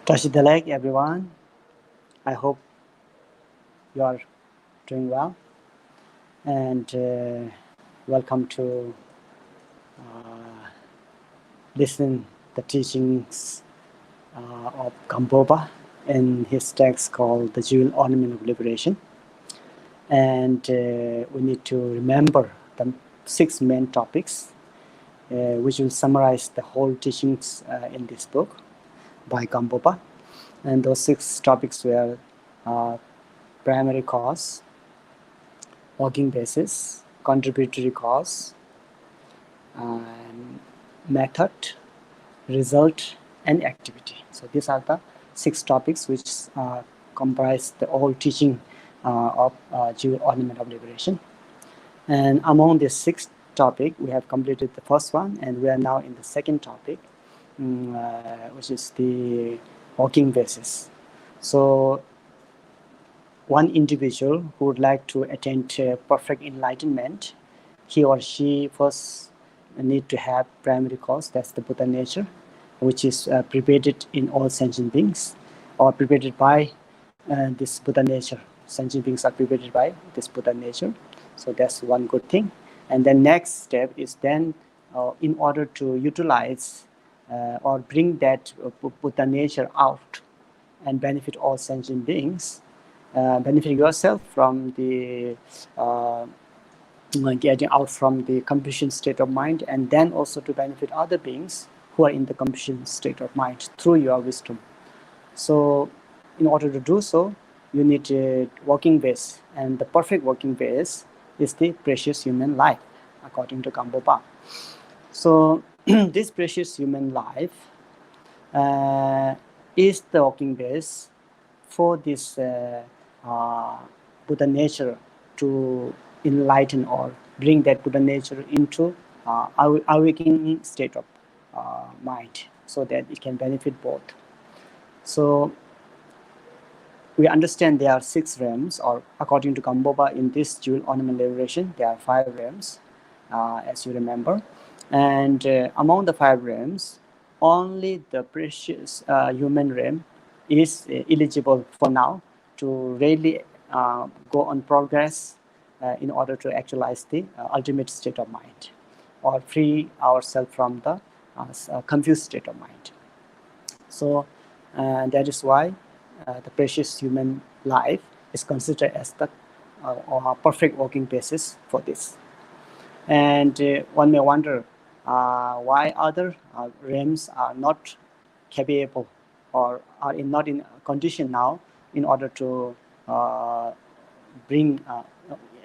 Tashidalag, everyone. I hope you are doing well, and welcome to listen the teachings of GAMPOPA in his text called "The Jewel Ornament of Liberation." And we need to remember the 6 main topics, which will summarize the whole teachings in this book by GAMPOPA. And those 6 topics were primary cause, working basis, contributory cause, method, result, and activity. So these are the 6 topics which comprise the whole teaching of Jewel Ornament of Liberation. And among these 6 topics, we have completed the first one, and we are now in the second topic, which is the working basis. So one individual who would like to attain perfect enlightenment, he or she first need to have primary cause, that's the Buddha nature, which is pervaded in all sentient beings, or pervaded by this Buddha nature. Sentient beings are pervaded by this Buddha nature. So that's one good thing. And the next step is then, in order to utilize or bring that Buddha nature out and benefit all sentient beings, benefiting yourself from the getting out from the confusion state of mind, and then also to benefit other beings who are in the confusion state of mind through your wisdom. So in order to do so, you need a working base, and the perfect working base is the precious human life, according to GAMPOPA. So this precious human life is the working base for this Buddha nature to enlighten or bring that Buddha nature into awakening state of mind, so that it can benefit both. So we understand there are 6 realms, or according to GAMPOPA, in this Jewel Ornament Liberation, there are 5 realms, as you remember. And among the 5 realms, only the precious human realm is eligible for now to really go on progress in order to actualize the ultimate state of mind, or free ourselves from the confused state of mind. So that is why the precious human life is considered as the perfect working basis for this. And one may wonder why other realms are not capable, or are not in condition now in order to bring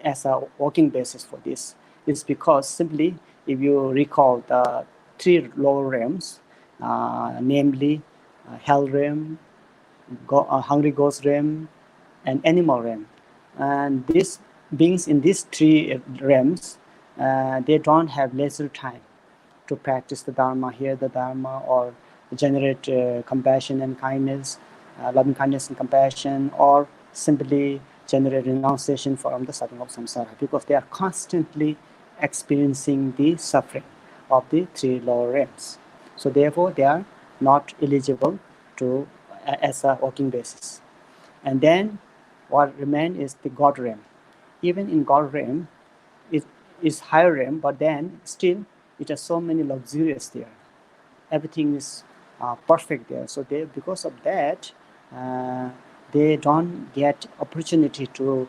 as a working basis for this. It's because simply, if you recall the 3 lower realms, namely hell realm, hungry ghost realm, and animal realm, and these beings in these 3 realms, they don't have leisure time to practice the Dharma, hear the Dharma, or generate compassion and kindness, loving kindness and compassion, or simply generate renunciation from the suffering of samsara, because they are constantly experiencing the suffering of the 3 lower realms. So therefore, they are not eligible to as a working basis. And then what remains is the God realm. Even in God realm, it is higher realm, but then still it has so many luxurious there. Everything is perfect there. So they, because of that, they don't get opportunity to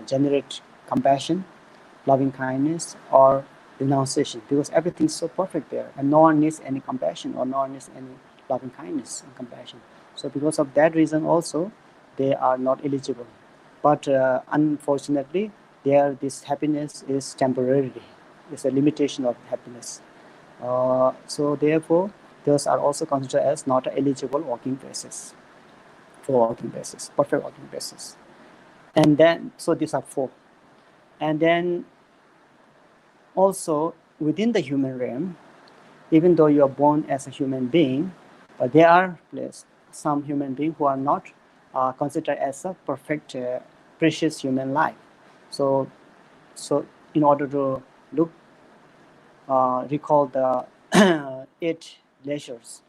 generate compassion, loving kindness, or renunciation, because everything is so perfect there, and no one needs any compassion, or no one needs any loving kindness and compassion. So because of that reason also, they are not eligible. But unfortunately, this happiness is temporary. It's a limitation of happiness. So therefore, those are also considered as not eligible working basis, for working basis, perfect working basis. And then, so these are 4. And then also within the human realm, even though you are born as a human being, but there are some human beings who are not considered as a perfect, precious human life. So in order to recall the 8 leisures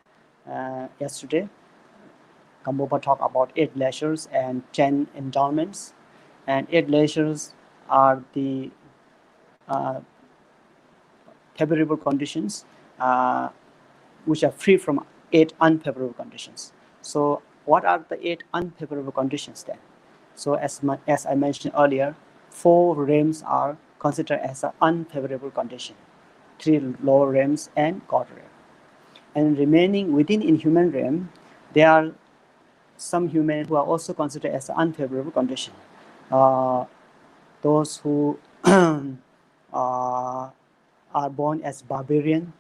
yesterday, GAMPOPA talk about 8 leisures and 10 endowments. And 8 leisures are the favorable conditions which are free from 8 unfavorable conditions. So what are the 8 unfavorable conditions then? So as I mentioned earlier, 4 realms are considered as an unfavorable condition, 3 lower realms and God realm. And remaining within inhuman realm, there are some humans who are also considered as an unfavorable condition. Those who are born as barbarian,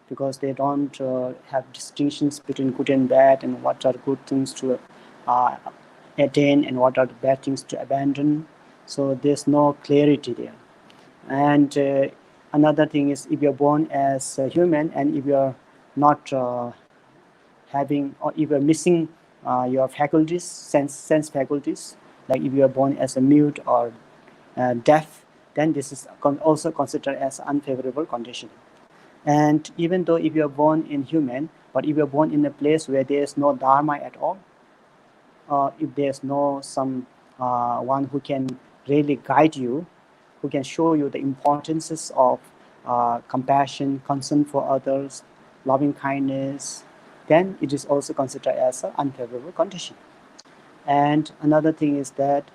because they don't have distinctions between good and bad, and what are good things to attain and what are the bad things to abandon. So there's no clarity there. And another thing is, if you're born as a human and if you're not having, or if you're missing your faculties, sense faculties, like if you are born as a mute or deaf, then this is also considered as unfavorable condition. And even though if you are born in human, but if you are born in a place where there is no dharma at all, if there's no some one who can really guide you, who can show you the importances of compassion, concern for others, loving kindness, then it is also considered as an unfavorable condition. And another thing is that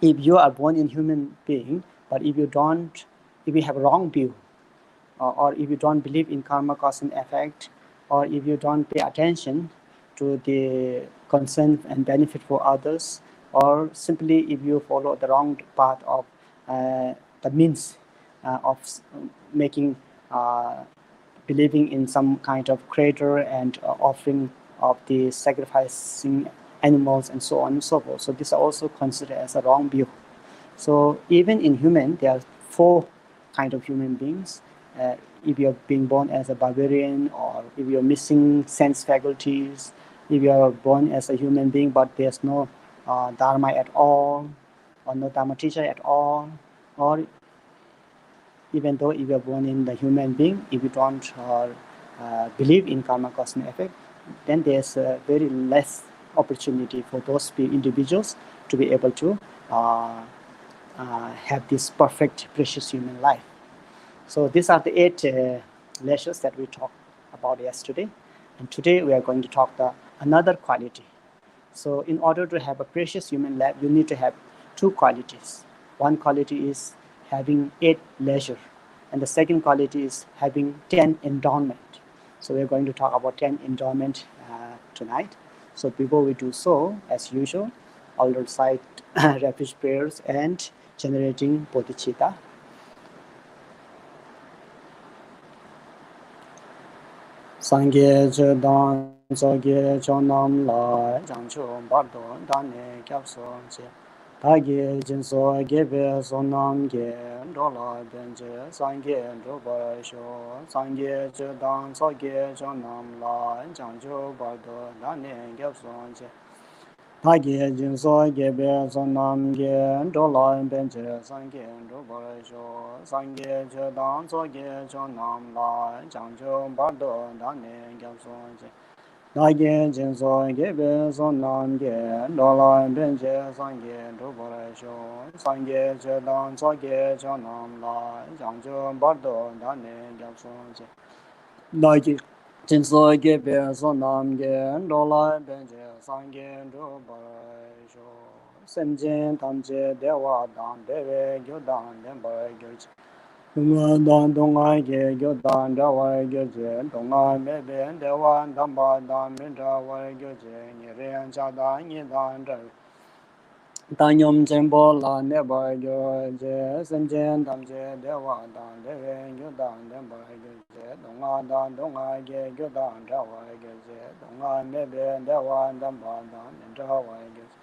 if you are born in human being, but if you have a wrong view, or if you don't believe in karma, cause and effect, or if you don't pay attention to the concern and benefit for others, or simply if you follow the wrong path of the means of making believing in some kind of creator and offering of the sacrificing animals and so on and so forth. So these are also considered as a wrong view. So even in human, there are 4 kind of human beings. If you're being born as a barbarian, or if you're missing sense faculties, if you're born as a human being but there's no dharma at all, or no dharma teacher at all, or even though if you're born in the human being, if you don't believe in karma, cause and effect, then there's very less opportunity for those individuals to be able to have this perfect, precious human life. So these are the 8 leisures that we talked about yesterday. And today we are going to talk another quality. So in order to have a precious human life, you need to have 2 qualities. One quality is having 8 leisure, and the second quality is having 10 endowment. So we're going to talk about 10 endowment tonight. So before we do so, as usual, I'll recite refuge prayers and generating bodhicitta. Sangye Chedan Sogye Chonam La Jancho Bardo Dane Kyapso Che Tagye Jinso Gebe Sonam Ge Dola Benje Sangye Doba Sho Sangye Chedan Sogye Chonam La Jancho Bardo Dane Kyapso Che Tagye Jinso Gebe Sonam Ge Dola Benje Sangye Doba Sho Sangye Chedan Sogye Chonam La Jancho Bardo Dane Kyapso Che Tagye Jinso Gebe Sonam Ge Dola Benje Sangye Doba Sho Sangye Chedan Sogye Chonam La Jancho Bardo Dane Kyapso Che Tagye Jinso Gebe Sonam Ge Dola Benje Sangye Doba Sho Semjen Tamje Dewa Dan Dewe Gyodan Denpa Gyoche Dunga Dan Dunga Ge Gyodan Dawa Gyoche Dunga Mebe Dewa Damba Dan Mintra Wa Gyoche Niren Chada Nidan Dawe Danyom Jembo La Neba Gyoche Semjen Tamje Dewa Dan Dewe Gyodan Denpa Gyoche Dunga Dan Dunga Ge Gyodan Dawa Gyoche Dunga Mebe Dewa Damba Dan Mintra Wa Gyoche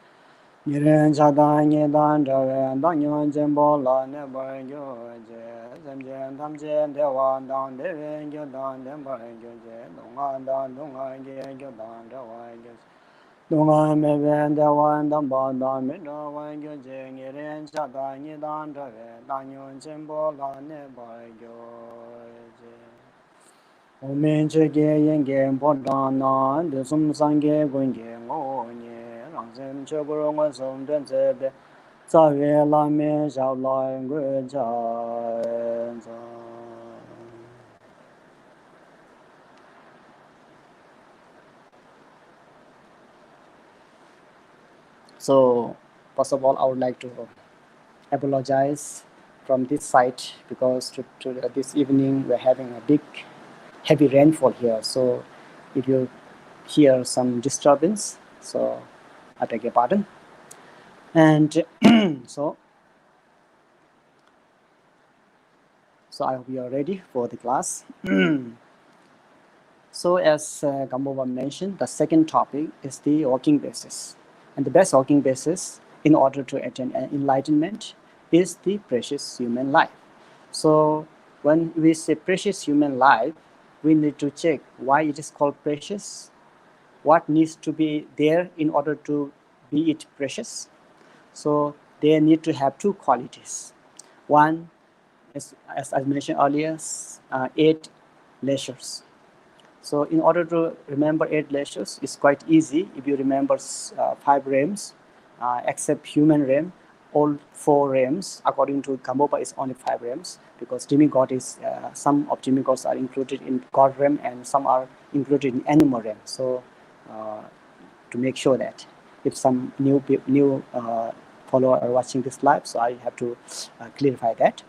Niren Chada Nidan Dawe Danyom Jembo La Neba Gyoche Semjen Tamje Dewa Dan Dewe Gyodan Denpa Gyoche Dunga Dan Dunga Ge Gyodan Dawa Gyoche Dunga Mebe Dewa Damba Dan Mintra Wa Gyoche Niren Chada Nidan Dawe Danyom Jembo La Neba Gyoche. Omenche ge yenge bodana de sum sange gonge ngonye rangzem choboro ngo som den zebe za ye la me zhao la ngwe za. So first of all, I would like to apologize from this side because this evening we're having a big heavy rainfall here. So if you hear some disturbance, so I beg your pardon. And so I hope you are ready for the class. So as GAMPOPA mentioned, the second topic is the working basis. And the best working basis in order to attain enlightenment is the precious human life. So when we say precious human life, we need to check why it is called precious, what needs to be there in order to be it precious. So they need to have two qualities. One, as I mentioned earlier, 8 leisures. So in order to remember 8 leisures, it's quite easy if you remember 5 realms, except human realm. All 4 realms, according to GAMPOPA, is only 5 realms because demigod is some of demigods are included in god realm and some are included in animal realm. So to make sure that if some new follower are watching this live, so I have to clarify that.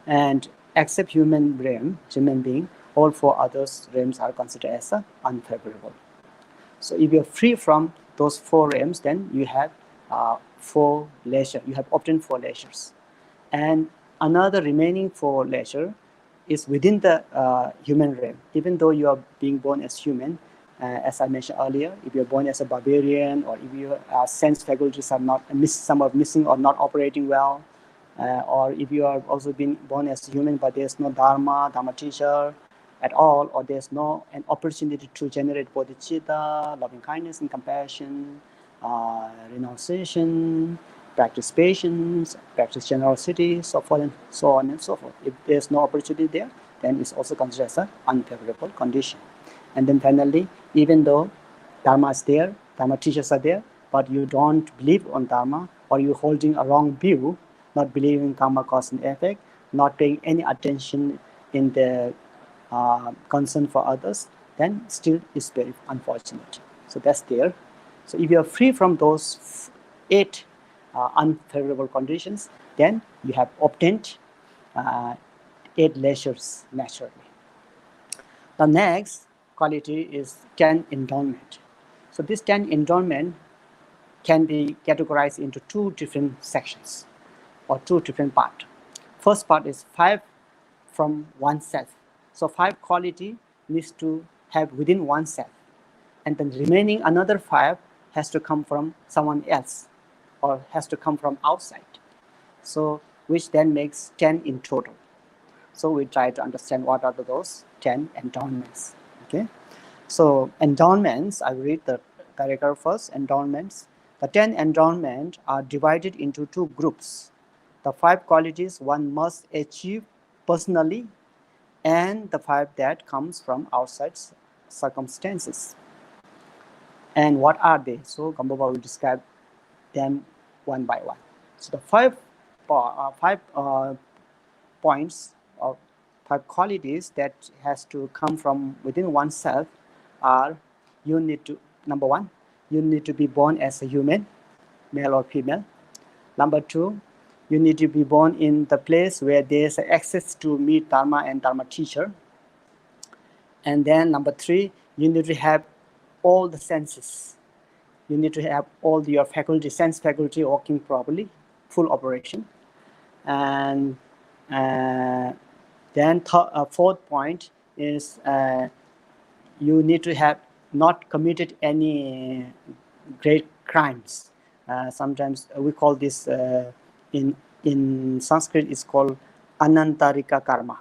And except human realm, human being, all 4 others realms are considered as unfavorable. So if you're free from those 4 realms, then you have 4 leisure. You have obtained 4 leisures, and another remaining 4 leisure is within the human realm. Even though you are being born as human, as I mentioned earlier, if you're born as a barbarian or if your sense faculties are not some are missing or not operating well, or if you are also being born as human but there's no dharma teacher at all, or there's no an opportunity to generate bodhicitta, loving kindness and compassion, renunciation, practice patience, practice generosity, so forth and so on and so forth. If there's no opportunity there, then it's also considered as an unfavorable condition. And then finally, even though dharma is there, dharma teachers are there, but you don't believe on dharma, or you're holding a wrong view, not believing karma, cause and effect, not paying any attention in the concern for others, then still is very unfortunate. So that's there. So if you are free from those 8 unfavorable conditions, then you have obtained 8 leisures naturally. The next quality is 10 endowment. So this 10 endowment can be categorized into 2 different sections or 2 different parts. First part is 5 from oneself. So 5 quality needs to have within oneself, and then remaining another 5 has to come from someone else or has to come from outside. So which then makes 10 in total. So we try to understand what are those 10 endowments. Okay, so endowments, I read the paragraph first. Endowments, the 10 endowments are divided into 2 groups. The 5 qualities one must achieve personally and the 5 that comes from outside circumstances. And what are they? So GAMPOPA will describe them one by one. So the 5 points or 5 qualities that has to come from within oneself are: you need to, number 1, you need to be born as a human, male or female. Number 2, you need to be born in the place where there's access to meet dharma and dharma teacher. And then number 3, you need to have all the senses. You need to have all your faculty, sense faculty working properly, full operation. And then fourth point is you need to have not committed any great crimes. Sometimes we call this in Sanskrit it's called anantarika karma,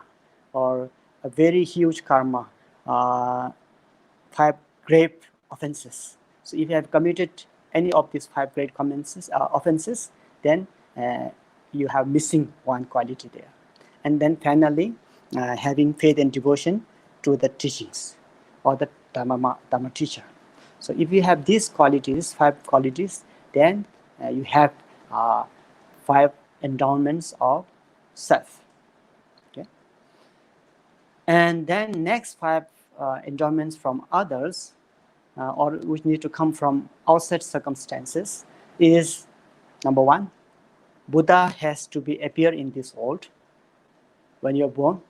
or a very huge karma, 5 grave offenses. So if you have committed any of these 5 great offenses, then you have missing one quality there. And then finally, having faith and devotion to the teachings or the Dharma teacher. So if you have these qualities, 5 qualities, then you have 5 endowments of self. Okay? And then next 5 endowments from others, or which need to come from outside circumstances, is number 1, Buddha has to be appear in this world when you're born.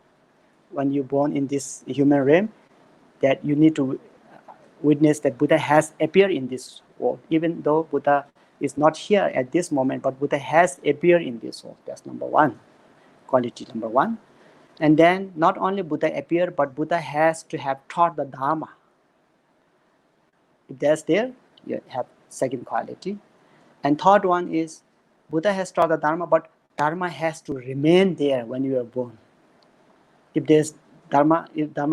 When you're born in this human realm, that you need to witness that Buddha has appeared in this world, even though Buddha is not here at this moment, but Buddha has appeared in this world. That's number 1, quality number 1. And then not only Buddha appeared, but Buddha has to have taught the Dharma. If that's there, you have second quality. And third one is Buddha has taught the Dharma, but Dharma has to remain there when you are born. If Dharma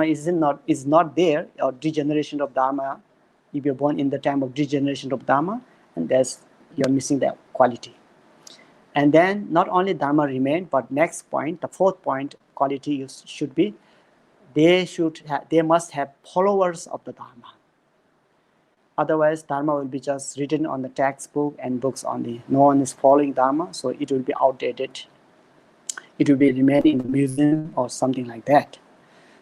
is not there, or degeneration of Dharma, if you're born in the time of degeneration of Dharma, and you're missing that quality. And then not only Dharma remain, but next point, the 4th point, quality should be they must have followers of the Dharma. Otherwise, Dharma will be just written on the textbook and books only. No one is following Dharma, so it will be outdated. It will be remain in the museum or something like that.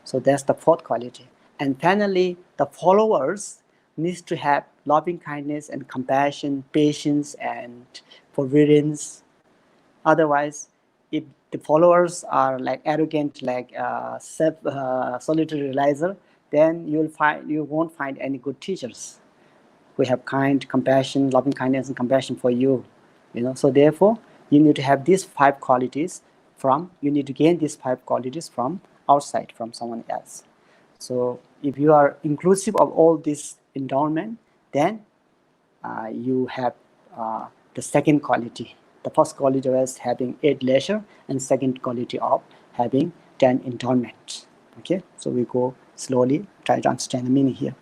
So that's the 4th quality. And finally, the followers needs to have loving kindness and compassion, patience and forbearance. Otherwise, if the followers are like arrogant, like solitary realizer, then you won't find any good teachers who have kind, compassion, loving kindness and compassion for you. So therefore, you need to have these 5 qualities you need to gain these 5 qualities from outside, from someone else. So if you are inclusive of all this endowment, then you have the second quality. The first quality was having 8 leisure, and second quality of having 10 endowments. Okay, so we go slowly, try to understand the meaning here.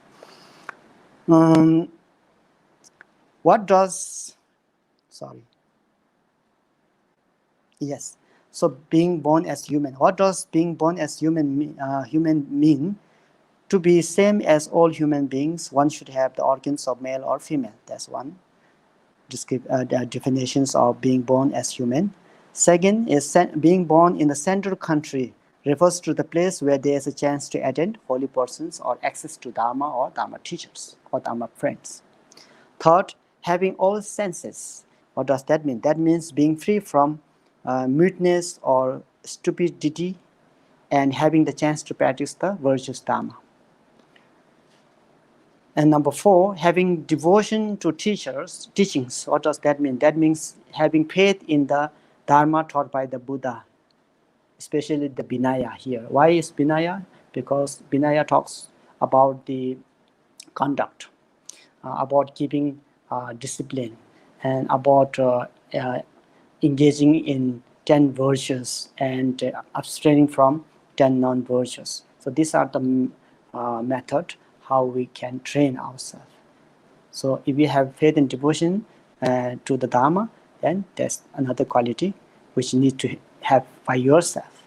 Yes. So being born as human. What does being born as human mean? To be same as all human beings, one should have the organs of male or female. That's one the definitions of being born as human. Second is being born in the central country refers to the place where there is a chance to attend holy persons or access to Dharma or Dharma teachers or Dharma friends. Third, having all senses. What does that mean? That means being free from muteness or stupidity and having the chance to practice the virtuous Dharma. And number 4, having devotion to teachings. What does that mean? That means having faith in the Dharma taught by the Buddha, especially the Vinaya here. Why is Vinaya? Because Vinaya talks about the conduct, about keeping discipline, and about engaging in 10 virtues and abstaining from 10 non-virtues. So these are the method how we can train ourselves. So if you have faith and devotion to the Dharma, then that's another quality which you need to have by yourself.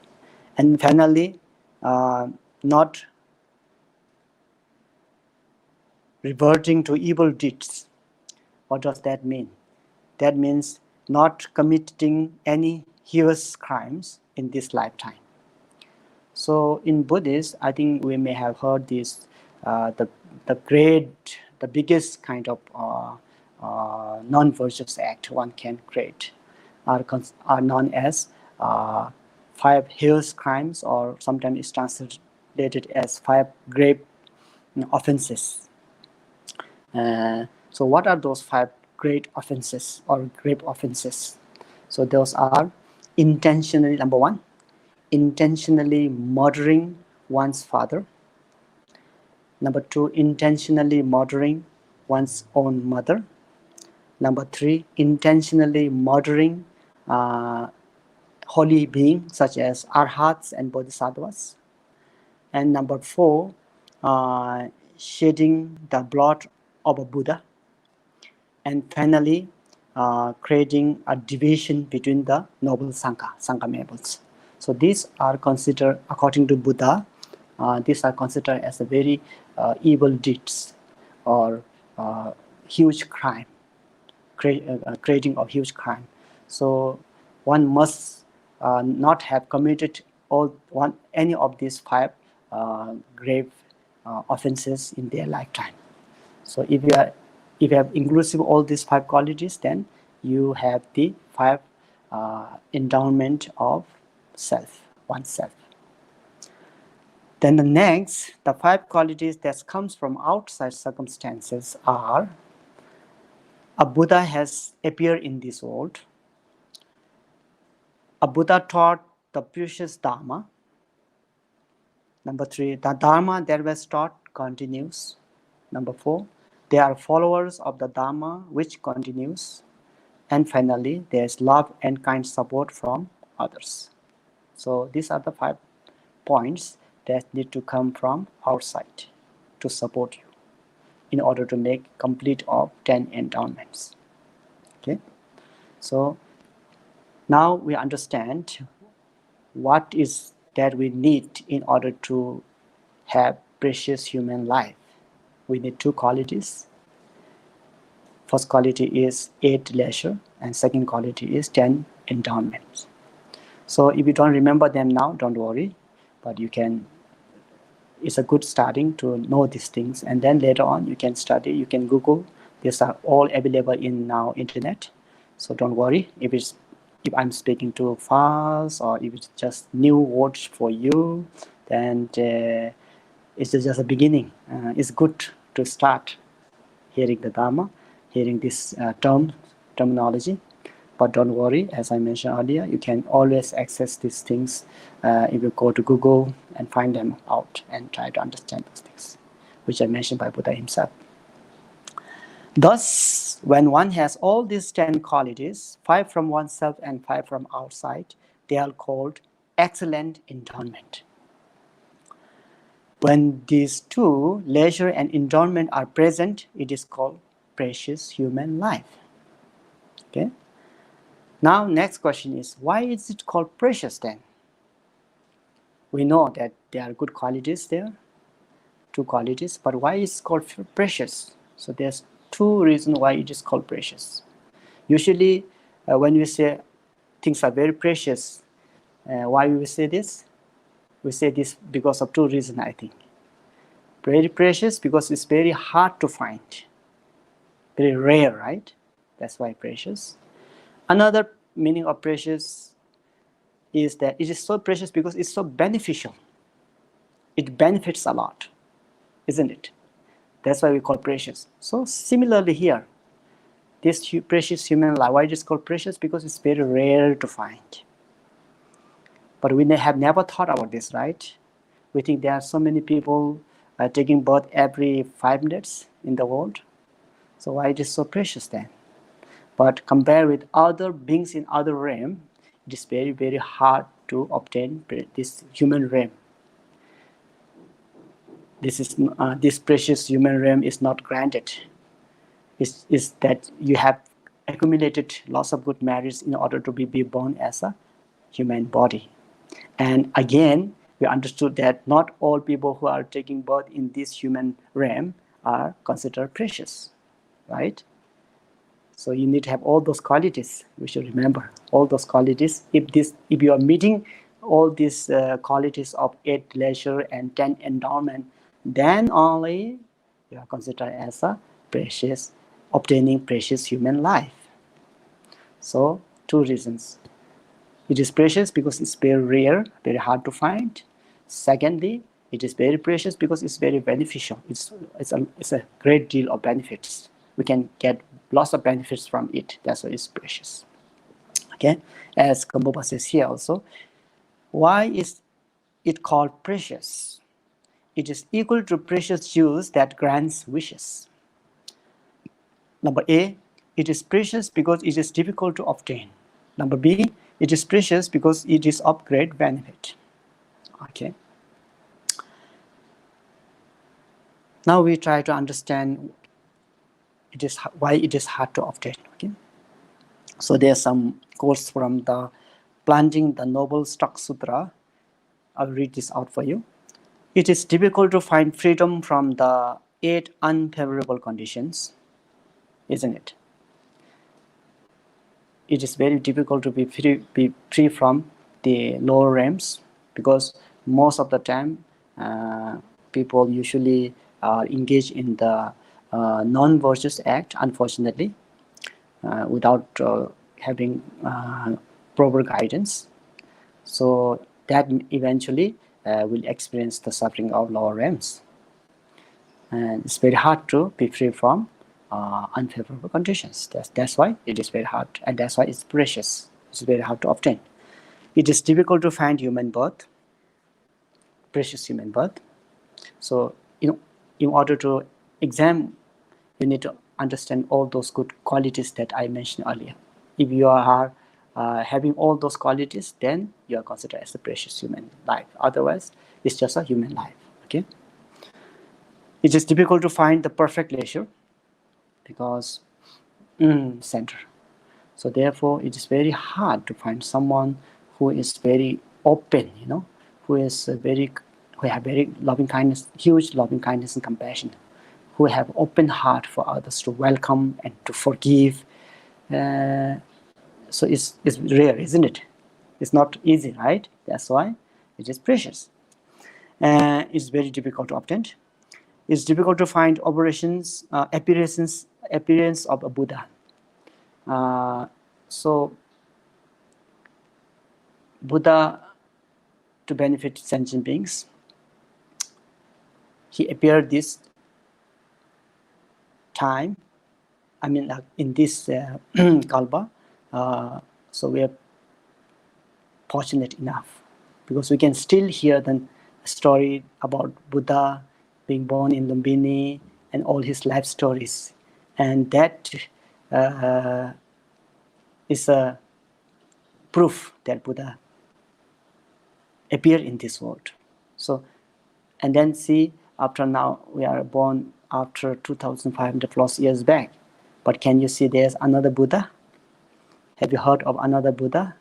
And finally, not reverting to evil deeds. What does that mean? That means not committing any heinous crimes in this lifetime. So in Buddhist, I think we may have heard this, the biggest kind of non-virtuous act one can create are known as 5 heinous crimes, or sometimes it's translated as 5 grave offenses. So what are those 5 great offenses or grave offenses? So those are intentionally, number 1, intentionally murdering one's father. Number 2, intentionally murdering one's own mother. Number 3, intentionally murdering holy beings such as arhats and bodhisattvas. And number 4, shedding the blood of a Buddha. And finally, creating a division between the noble Sangha members. So these are considered, according to Buddha, these are considered as a very evil deeds or huge crime, creating a huge crime. So one must not have committed any of these 5 grave offenses in their lifetime. So if you have inclusive all these 5 qualities, then you have the 5 endowment of self, oneself. Then the 5 qualities that comes from outside circumstances are: a Buddha has appeared in this world. A Buddha taught the precious Dharma. Number 3, the Dharma that was taught continues. Number 4, they are followers of the Dharma which continues. And finally, there is love and kind support from others. So these are the 5 points that need to come from outside to support you in order to make complete of 10 endowments. Okay, so now we understand what is that we need in order to have precious human life. We need 2 qualities. First quality is 8 leisure, and second quality is 10 endowments. So if you don't remember them now, don't worry, but you can. It's a good starting to know these things, and then later on you can study, you can Google. These are all available in now internet. So don't worry if I'm speaking too fast or if it's just new words for you, then it's just a beginning. It's good to start hearing the Dharma, hearing this terminology. But don't worry, as I mentioned earlier, you can always access these things if you go to Google and find them out and try to understand those things, which are mentioned by Buddha himself. Thus, when one has all these 10 qualities, 5 from oneself and 5 from outside, they are called excellent endowment. When these 2, leisure and endowment, are present, it is called precious human life. Okay. Now, next question is, why is it called precious then? We know that there are good qualities there, 2 qualities, but why is it called precious? So there's 2 reasons why it is called precious. Usually, when we say things are very precious, why we say this? We say this because of 2 reasons, I think. Very precious because it's very hard to find, very rare, right? That's why precious. Another meaning of precious is that it is so precious because it's so beneficial. It benefits a lot, isn't it? That's why we call precious. So similarly here, this precious human life, why it is called precious? Because it's very rare to find. But we have never thought about this, right? We think there are so many people taking birth every 5 minutes in the world. So why it is so precious then? But compared with other beings in other realm, it is very, very hard to obtain this human realm. This precious human realm is not granted. It's that you have accumulated lots of good merits in order to be born as a human body. And again, we understood that not all people who are taking birth in this human realm are considered precious, right? So you need to have all those qualities. We should remember all those qualities. If you are meeting all these qualities of 8 leisure and 10 endowment, then only you are considered as a precious, obtaining precious human life. So 2 reasons. It is precious because it's very rare, very hard to find. Secondly, it is very precious because it's very beneficial. It's a great deal of benefits. We can get lots of benefits from it. That's why it's precious. Okay, as KHENPO says here also, why is it called precious? It is equal to precious juice that grants wishes. Number A, it is precious because it is difficult to obtain. Number B, it is precious because it is of great benefit. Okay. Now we try to understand why it is hard to obtain. Okay. So there's some quotes from the Planting the Noble Stock Sutra. I'll read this out for you. It is difficult to find freedom from the 8 unfavorable conditions, isn't it? It is very difficult to be free from the lower realms, because most of the time people usually are engaged in the non-virtuous act, unfortunately, without having proper guidance. So that eventually will experience the suffering of lower realms. And it's very hard to be free from unfavorable conditions. That's why it is very hard, and that's why it's precious. It's very hard to obtain. It is difficult to find human birth, precious human birth. So, in order to examine, you need to understand all those good qualities that I mentioned earlier. If you are having all those qualities, then you are considered as a precious human life. Otherwise, it's just a human life. Okay. It is difficult to find the perfect leisure, because center. So therefore, it is very hard to find someone who is very open, who is who have very loving kindness, huge loving kindness and compassion, who have open heart for others to welcome and to forgive. So it's rare, isn't it? It's not easy, right? That's why it is precious. It's very difficult to obtain. It's difficult to find appearance of a Buddha. So Buddha, to benefit sentient beings, he appeared this time. I mean, like in this kalpa. So we are fortunate enough, because we can still hear the story about Buddha being born in Lumbini and all his life stories, and that is a proof that Buddha appeared in this world. So, and then see, after now we are born after 2,500 plus years back, but can you see there's another Buddha? Have you heard of another Buddha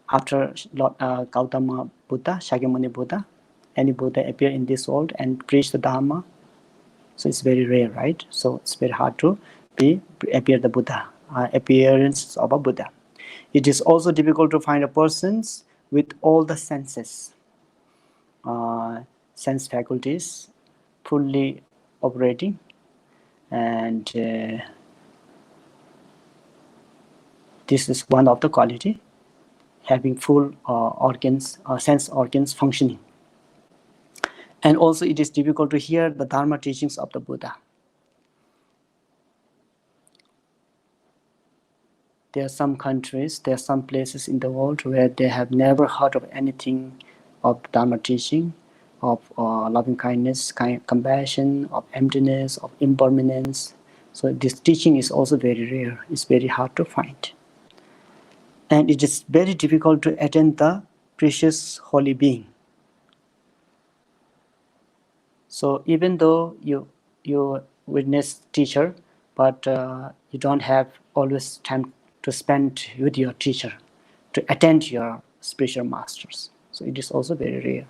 after Gautama Buddha, Shakyamuni Buddha? Any Buddha appear in this world and preach the Dharma? So it's very rare, right? So it's very hard to appear the Buddha, appearance of a Buddha. It is also difficult to find a persons with all the senses, sense faculties fully operating, and this is one of the quality, having full sense organs functioning. And also it is difficult to hear the Dharma teachings of the Buddha. There are some countries, there are some places in the world where they have never heard of anything of Dharma teaching, of loving kindness, compassion, of emptiness, of impermanence. So this teaching is also very rare. It's very hard to find. And it is very difficult to attain the precious holy being. So even though you witness teacher, but you don't have always time to spend with your teacher, to attend your spiritual masters. So it is also very rare.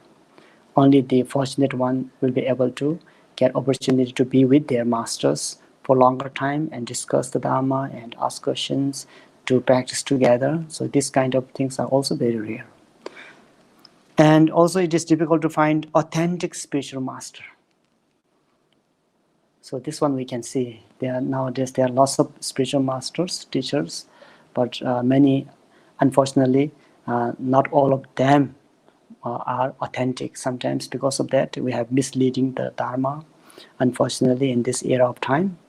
Only the fortunate one will be able to get opportunity to be with their masters for longer time and discuss the Dharma and ask questions, to practice together. So these kind of things are also very rare. And also it is difficult to find authentic spiritual master. So this one we can see. Nowadays there are lots of spiritual masters, teachers, but many, unfortunately, not all of them are authentic. Sometimes because of that, we have misleading the Dharma, unfortunately, in this era of time.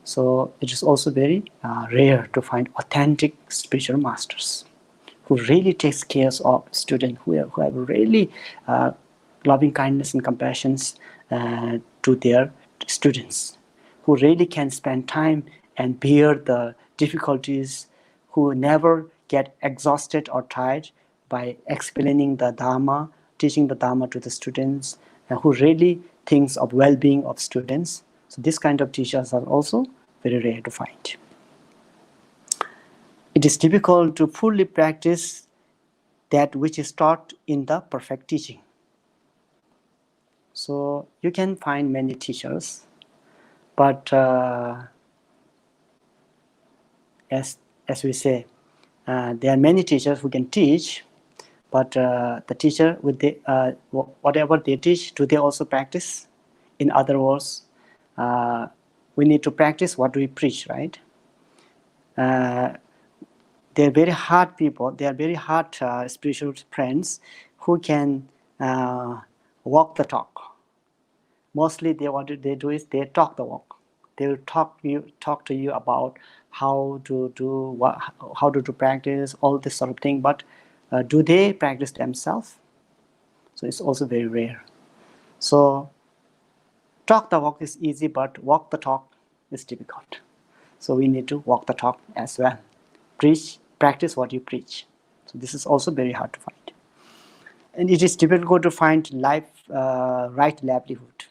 So it is also very rare to find authentic spiritual masters who really takes care of students, who have really loving kindness and compassion to their students, who really can spend time and bear the difficulties, who never get exhausted or tired by explaining the Dharma, teaching the Dharma to the students, and who really thinks of well-being of students. So this kind of teachers are also very rare to find. It is difficult to fully practice that which is taught in the perfect teaching. So you can find many teachers, but as we say, there are many teachers who can teach, but the teacher with whatever they teach, do they also practice? In other words, we need to practice what we preach, right? They're very hard people. They are very hard spiritual friends who can walk the talk. Mostly, what they do is they talk the walk. They will talk to you about how to do how to practice all this sort of thing. But do they practice themselves? So it's also very rare. So talk the walk is easy, but walk the talk is difficult. So we need to walk the talk as well. Practice what you preach. So this is also very hard to find. And it is difficult to find right livelihood,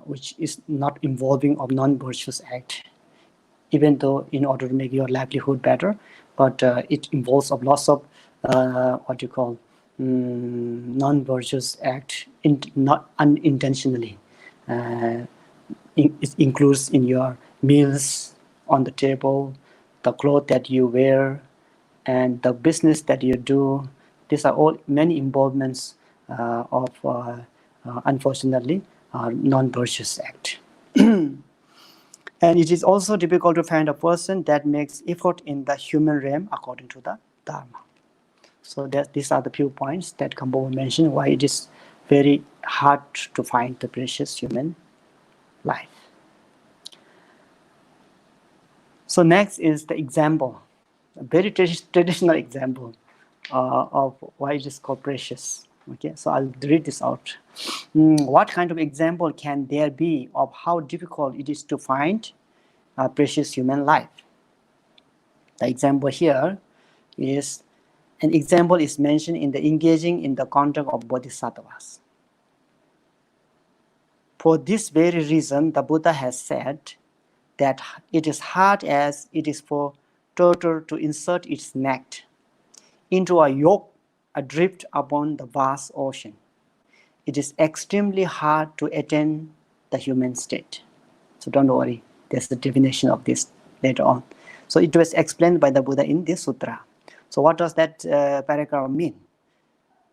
which is not involving of non-virtuous act, even though in order to make your livelihood better, but it involves of lots of what you call non-virtuous act, not unintentionally. It includes in your meals on the table, the clothes that you wear, and the business that you do. These are all many involvements of, unfortunately, non-virtuous act. And it is also difficult to find a person that makes effort in the human realm according to the Dharma. So these are the few points that KHENPO mentioned why it is very hard to find the precious human life. So next is the example, a very traditional example of why it is called precious. Okay, so I'll read this out. What kind of example can there be of how difficult it is to find a precious human life? The example here is, an example is mentioned in the engaging in the conduct of bodhisattvas. For this very reason, the Buddha has said that it is hard as it is for turtle to insert its neck into a yoke adrift upon the vast ocean. It is extremely hard to attain the human state. So don't worry, there's the definition of this later on. So it was explained by the Buddha in this sutra. So what does that paragraph mean?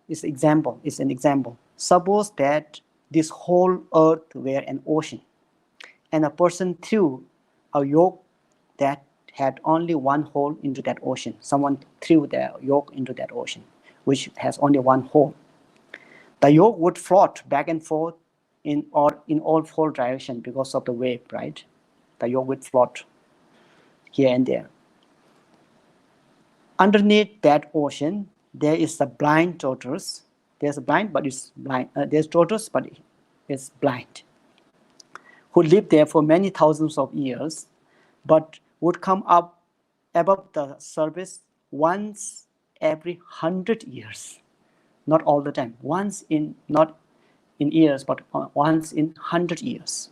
It's an example. Suppose that this whole earth were an ocean, and a person threw a yoke that had only one hole into that ocean. Someone threw the yoke into that ocean, which has only one hole. The yoke would float back and forth in all four directions because of the wave, right? The yoke would float here and there. Underneath that ocean, there is a blind tortoise. There's a blind, but it's blind. There's tortoise, but it's blind, who lived there for many thousands of years, but would come up above the surface once every 100 years. Not all the time. Not in years, but once in 100 years.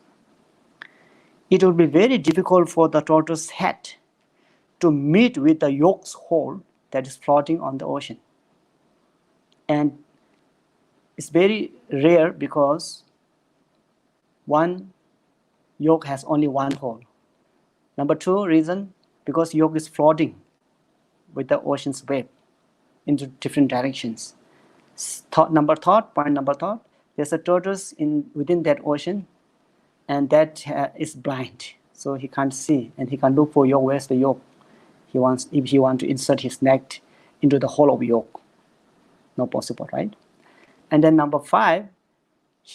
It would be very difficult for the tortoise's head to meet with the yoke's hole that is floating on the ocean. And it's very rare because one yoke has only one hole. Number two reason, because yoke is floating with the ocean's wave into different directions. Point number thought, there's a tortoise within that ocean, and that is blind, so he can't see, and he can look for yoke. Where's the yoke? If he wants to insert his neck into the hole of yoke, not possible, right? And then number five,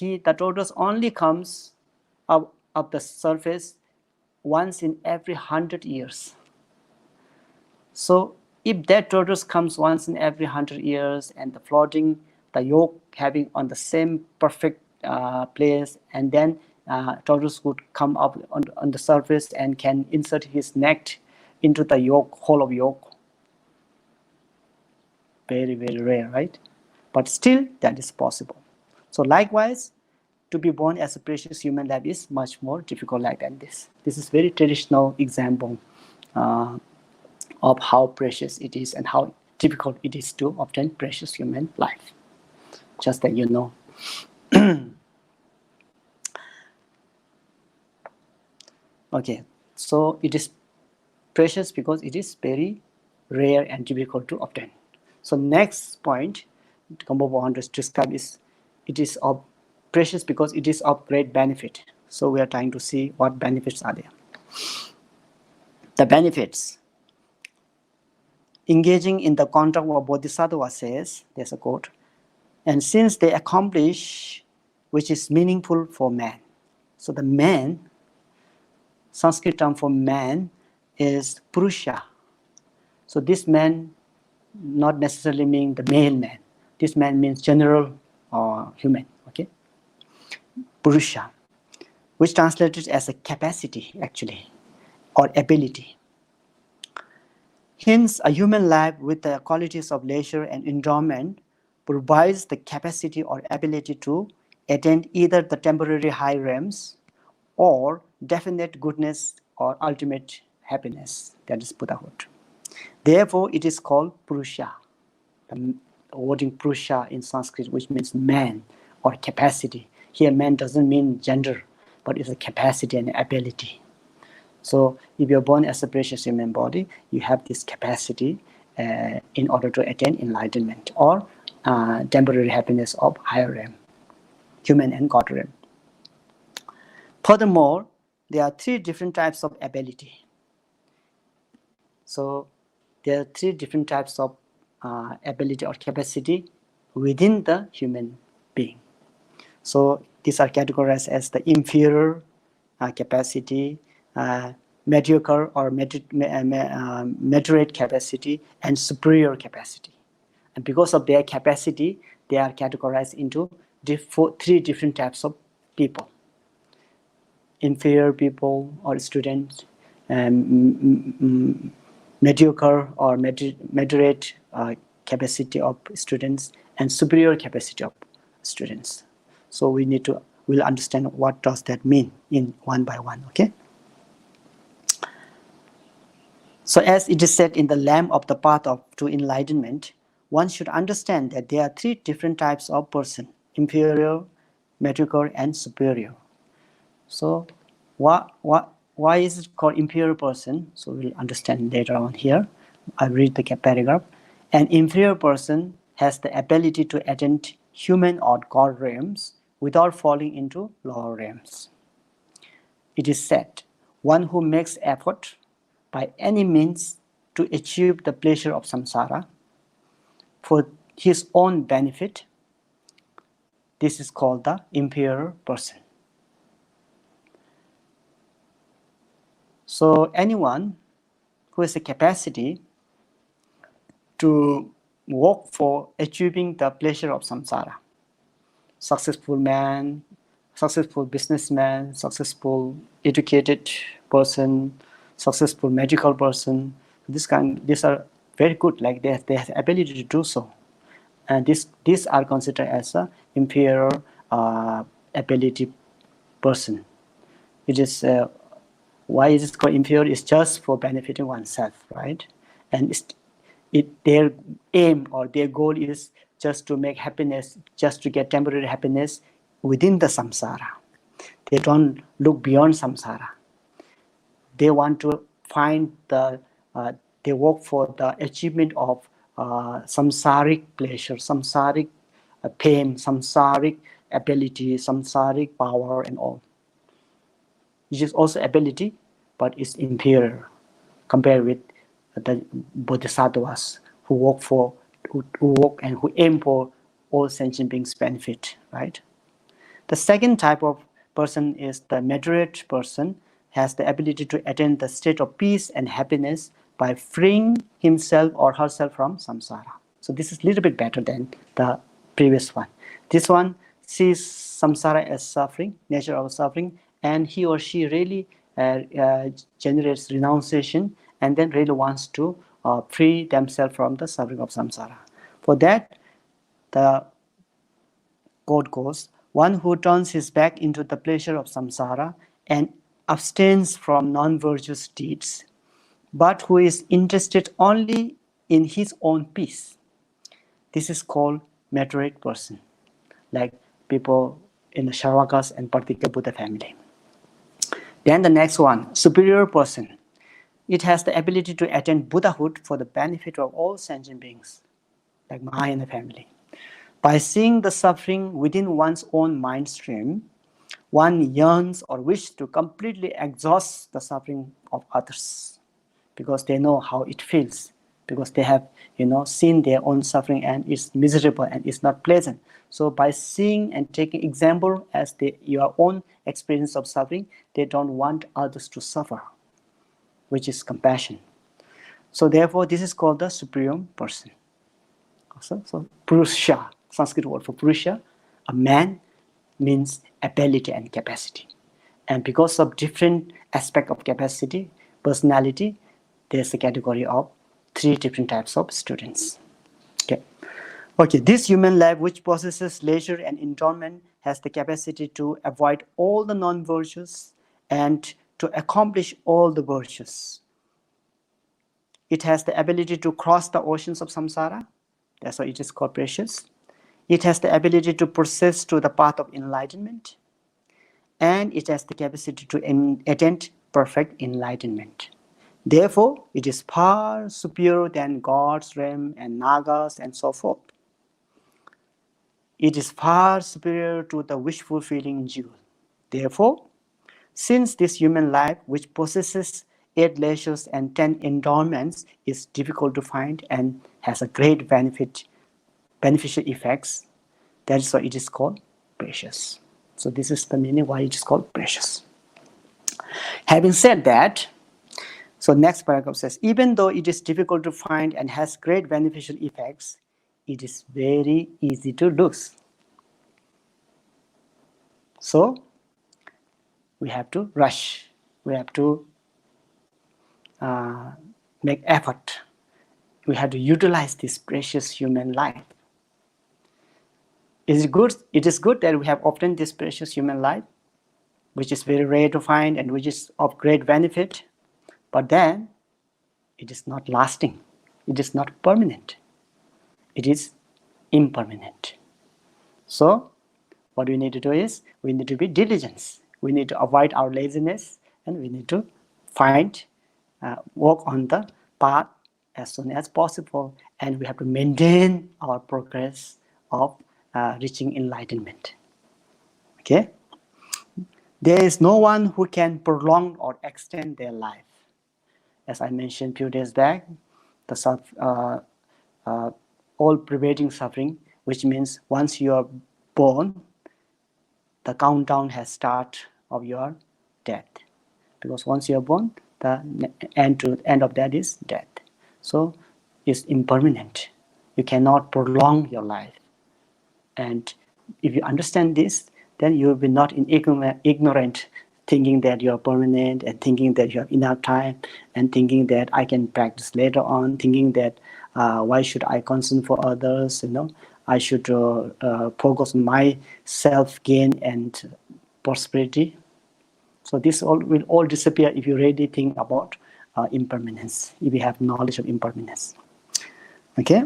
the tortoise only comes up the surface once in every 100 years. So if that tortoise comes once in every 100 years and the yoke having on the same perfect place, and then tortoise would come up on the surface and can insert his neck into the hole of yoke. Very, very rare, right? But still, that is possible. So likewise, to be born as a precious human life is much more difficult like than this. This is very traditional example of how precious it is and how difficult it is to obtain precious human life. Just that you know. Okay, so it is precious because it is very rare and difficult to obtain. So next point GAMPOPA wants to describe is it is of precious because it is of great benefit. So we are trying to see what benefits are there. The benefits. Engaging in the contact of Bodhisattva says, there's a quote, and since they accomplish which is meaningful for man. So the man, Sanskrit term for man is Purusha. So this man not necessarily mean the male man. This man means general human, okay? Purusha, which translated as a capacity actually, or ability. Hence, a human life with the qualities of leisure and endowment provides the capacity or ability to attain either the temporary high realms or definite goodness or ultimate happiness, that is Buddhahood. Therefore, it is called Purusha. The wording Purusha in Sanskrit, which means man or capacity. Here, man doesn't mean gender, but it's a capacity and ability. So if you're born as a precious human body, you have this capacity in order to attain enlightenment or temporary happiness of higher realm, human and God realm. Furthermore, there are three different types of ability. So there are three different types of ability or capacity within the human being. So these are categorized as the inferior capacity, mediocre or moderate capacity, and superior capacity. And because of their capacity, they are categorized into three different types of people. Inferior people or students, mediocre or moderate capacity of students, and superior capacity of students. So we'll understand what does that mean in one by one, okay? So as it is said in the Lamp of the Path to Enlightenment, one should understand that there are three different types of person: inferior, mediocre, and superior. So why is it called inferior person? So we'll understand later on here. I'll read the paragraph. An inferior person has the ability to attain human or God realms without falling into lower realms. It is said, one who makes effort by any means to achieve the pleasure of samsara for his own benefit, this is called the inferior person. So anyone who has a capacity to work for achieving the pleasure of samsara, successful man, successful businessman, successful educated person, successful medical person, these are very good, like they have the ability to do so. And these are considered as a inferior ability person. It is why is it called inferior? It's just for benefiting oneself, right? And their aim or their goal is just to make happiness, just to get temporary happiness within the samsara. They don't look beyond samsara. They want to find they work for the achievement of samsaric pleasure, samsaric pain, samsaric ability, samsaric power, and all. It is also ability, but it's inferior compared with the bodhisattvas who work and who aim for all sentient beings' benefit, right? The second type of person is the moderate person, has the ability to attain the state of peace and happiness by freeing himself or herself from samsara. So this is a little bit better than the previous one. This one sees samsara as suffering, nature of suffering, and he or she really generates renunciation and then really wants to free themselves from the suffering of samsara. For that, the quote goes, one who turns his back into the pleasure of samsara and abstains from non-virtuous deeds, but who is interested only in his own peace. This is called moderate person. Like people in the Sharvakas and Partika Buddha family. Then the next one, superior person. It has the ability to attain Buddhahood for the benefit of all sentient beings, like Mahayana family. By seeing the suffering within one's own mind stream, one yearns or wishes to completely exhaust the suffering of others, because they know how it feels, because they have seen their own suffering and it's miserable and it's not pleasant. So by seeing and taking example as your own experience of suffering, they don't want others to suffer, which is compassion. So therefore this is called the superior person. So Purusha, Sanskrit word for Purusha, a man, means ability and capacity. And because of different aspect of capacity, personality, there's a category of 3 different types of students. Okay, this human life which possesses leisure and endowment has the capacity to avoid all the non-virtues and to accomplish all the virtues. It has the ability to cross the oceans of samsara. That's why it is called precious. It has the ability to persist to the path of enlightenment. And it has the capacity to attain perfect enlightenment. Therefore, it is far superior than gods, realm, and nagas, and so forth. It is far superior to the wish-fulfilling jewel. Therefore, since this human life, which possesses 8 leisures and 10 endowments, is difficult to find and has a great beneficial effects, that is why it is called precious. So this is the meaning why it is called precious. Having said that, so next paragraph says, even though it is difficult to find and has great beneficial effects, it is very easy to lose. So we have to rush. We have to make effort. We have to utilize this precious human life. It is good that we have obtained this precious human life, which is very rare to find and which is of great benefit, but then it is not lasting. It is not permanent. It is impermanent. So what we need to do is we need to be diligent. We need to avoid our laziness and we need to work on the path as soon as possible, and we have to maintain our progress of reaching enlightenment. Okay? There is no one who can prolong or extend their life. As I mentioned a few days back, the all-pervading suffering, which means once you are born, the countdown has started of your death. Because once you are born, the end of that is death. So it's impermanent. You cannot prolong your life. And if you understand this, then you will be not ignorant, thinking that you are permanent and thinking that you have enough time and thinking that I can practice later on, thinking that why should I concern for others, I should focus on my self-gain and prosperity. So this will all disappear if you really think about impermanence, if you have knowledge of impermanence. Okay?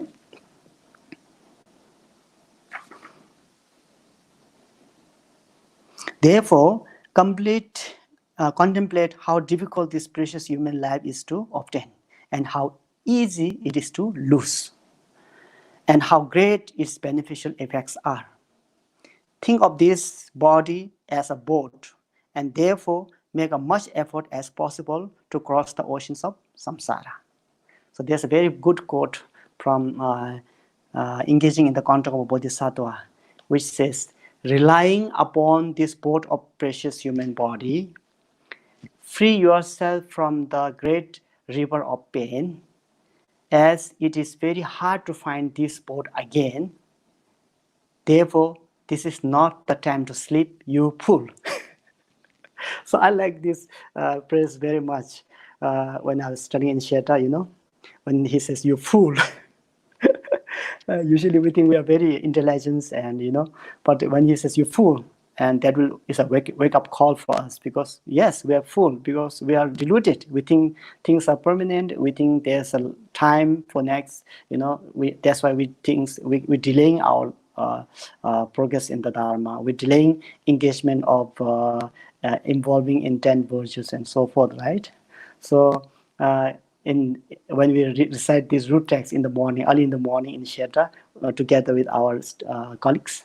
Therefore, contemplate how difficult this precious human life is to obtain and how easy it is to lose and how great its beneficial effects are. Think of this body as a boat and therefore make as much effort as possible to cross the oceans of samsara. So there's a very good quote from Engaging in the Contact of a Bodhisattva, which says, relying upon this boat of precious human body, free yourself from the great river of pain, as it is very hard to find this boat again. Therefore, this is not the time to sleep, you fool. So I like this phrase very much when I was studying in Sheta, when he says, you fool. Usually we think we are very intelligent and, but when he says, you fool, and that is a wake-up call for us, because yes, we are fool, because we are deluded. We think things are permanent. We think there's a time for next, that's why we're delaying our progress in the Dharma, with delaying engagement of involving in 10 virtues and so forth, right? So when we recite these root texts in the morning, early in the morning in Kshetra, together with our colleagues.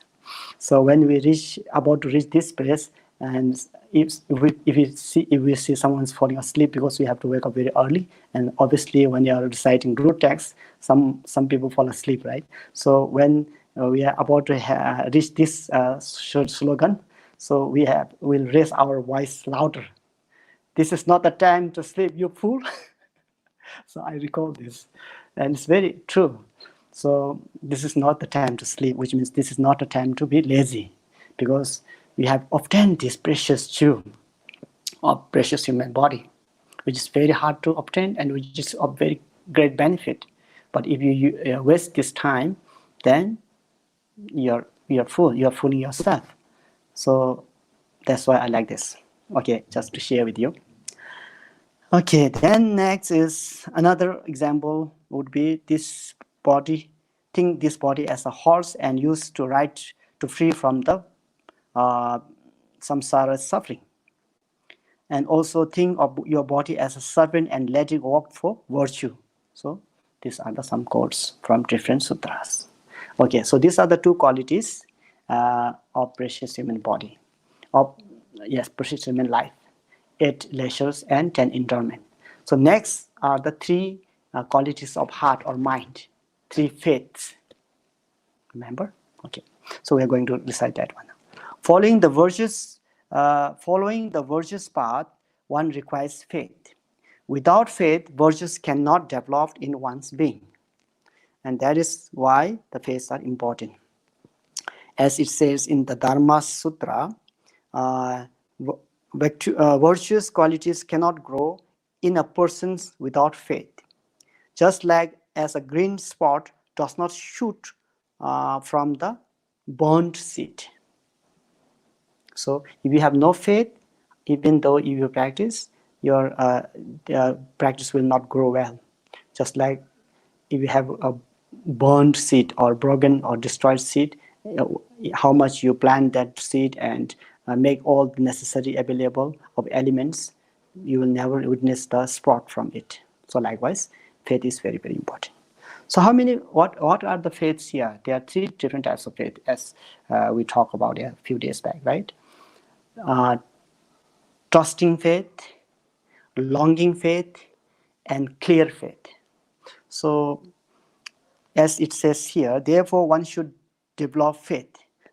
So when we about to reach this place, and if we see someone's falling asleep, because we have to wake up very early, and obviously when you are reciting root texts, some people fall asleep, right? So when we are about to reach this short slogan, so we'll raise our voice louder. This is not the time to sleep, you fool. So I recall this, and it's very true. So this is not the time to sleep, which means this is not a time to be lazy, because we have obtained this precious jewel of precious human body, which is very hard to obtain and which is of very great benefit. But if you waste this time, then you're fooling yourself. So that's why I like this. Okay, just to share with you. Okay, then next is another example would be this body. Think this body as a horse and use to ride to free from the samsara suffering. And also think of your body as a servant and let it work for virtue. So these are some quotes from different sutras. Okay, so these are the two qualities of precious human body, of precious human life: 8 leisures and 10 endowments. So next are the 3 qualities of heart or mind, 3 faiths. Remember? Okay. So we are going to recite that one. Following the virtuous path, one requires faith. Without faith, virtues cannot develop in one's being. And that is why the faiths are important. As it says in the Dharma Sutra, virtuous qualities cannot grow in a person without faith. Just like as a green spot does not shoot from the burnt seed. So if you have no faith, even though you practice, your practice will not grow well. Just like if you have a burned seed or broken or destroyed seed, how much you plant that seed and make all the necessary available of elements, you will never witness the sprout from it. So likewise, faith is very, very important. So what are the faiths here? There are 3 different types of faith, as we talked about a few days back, right? Trusting faith, longing faith, and clear faith. So as it says here, therefore one should develop faith.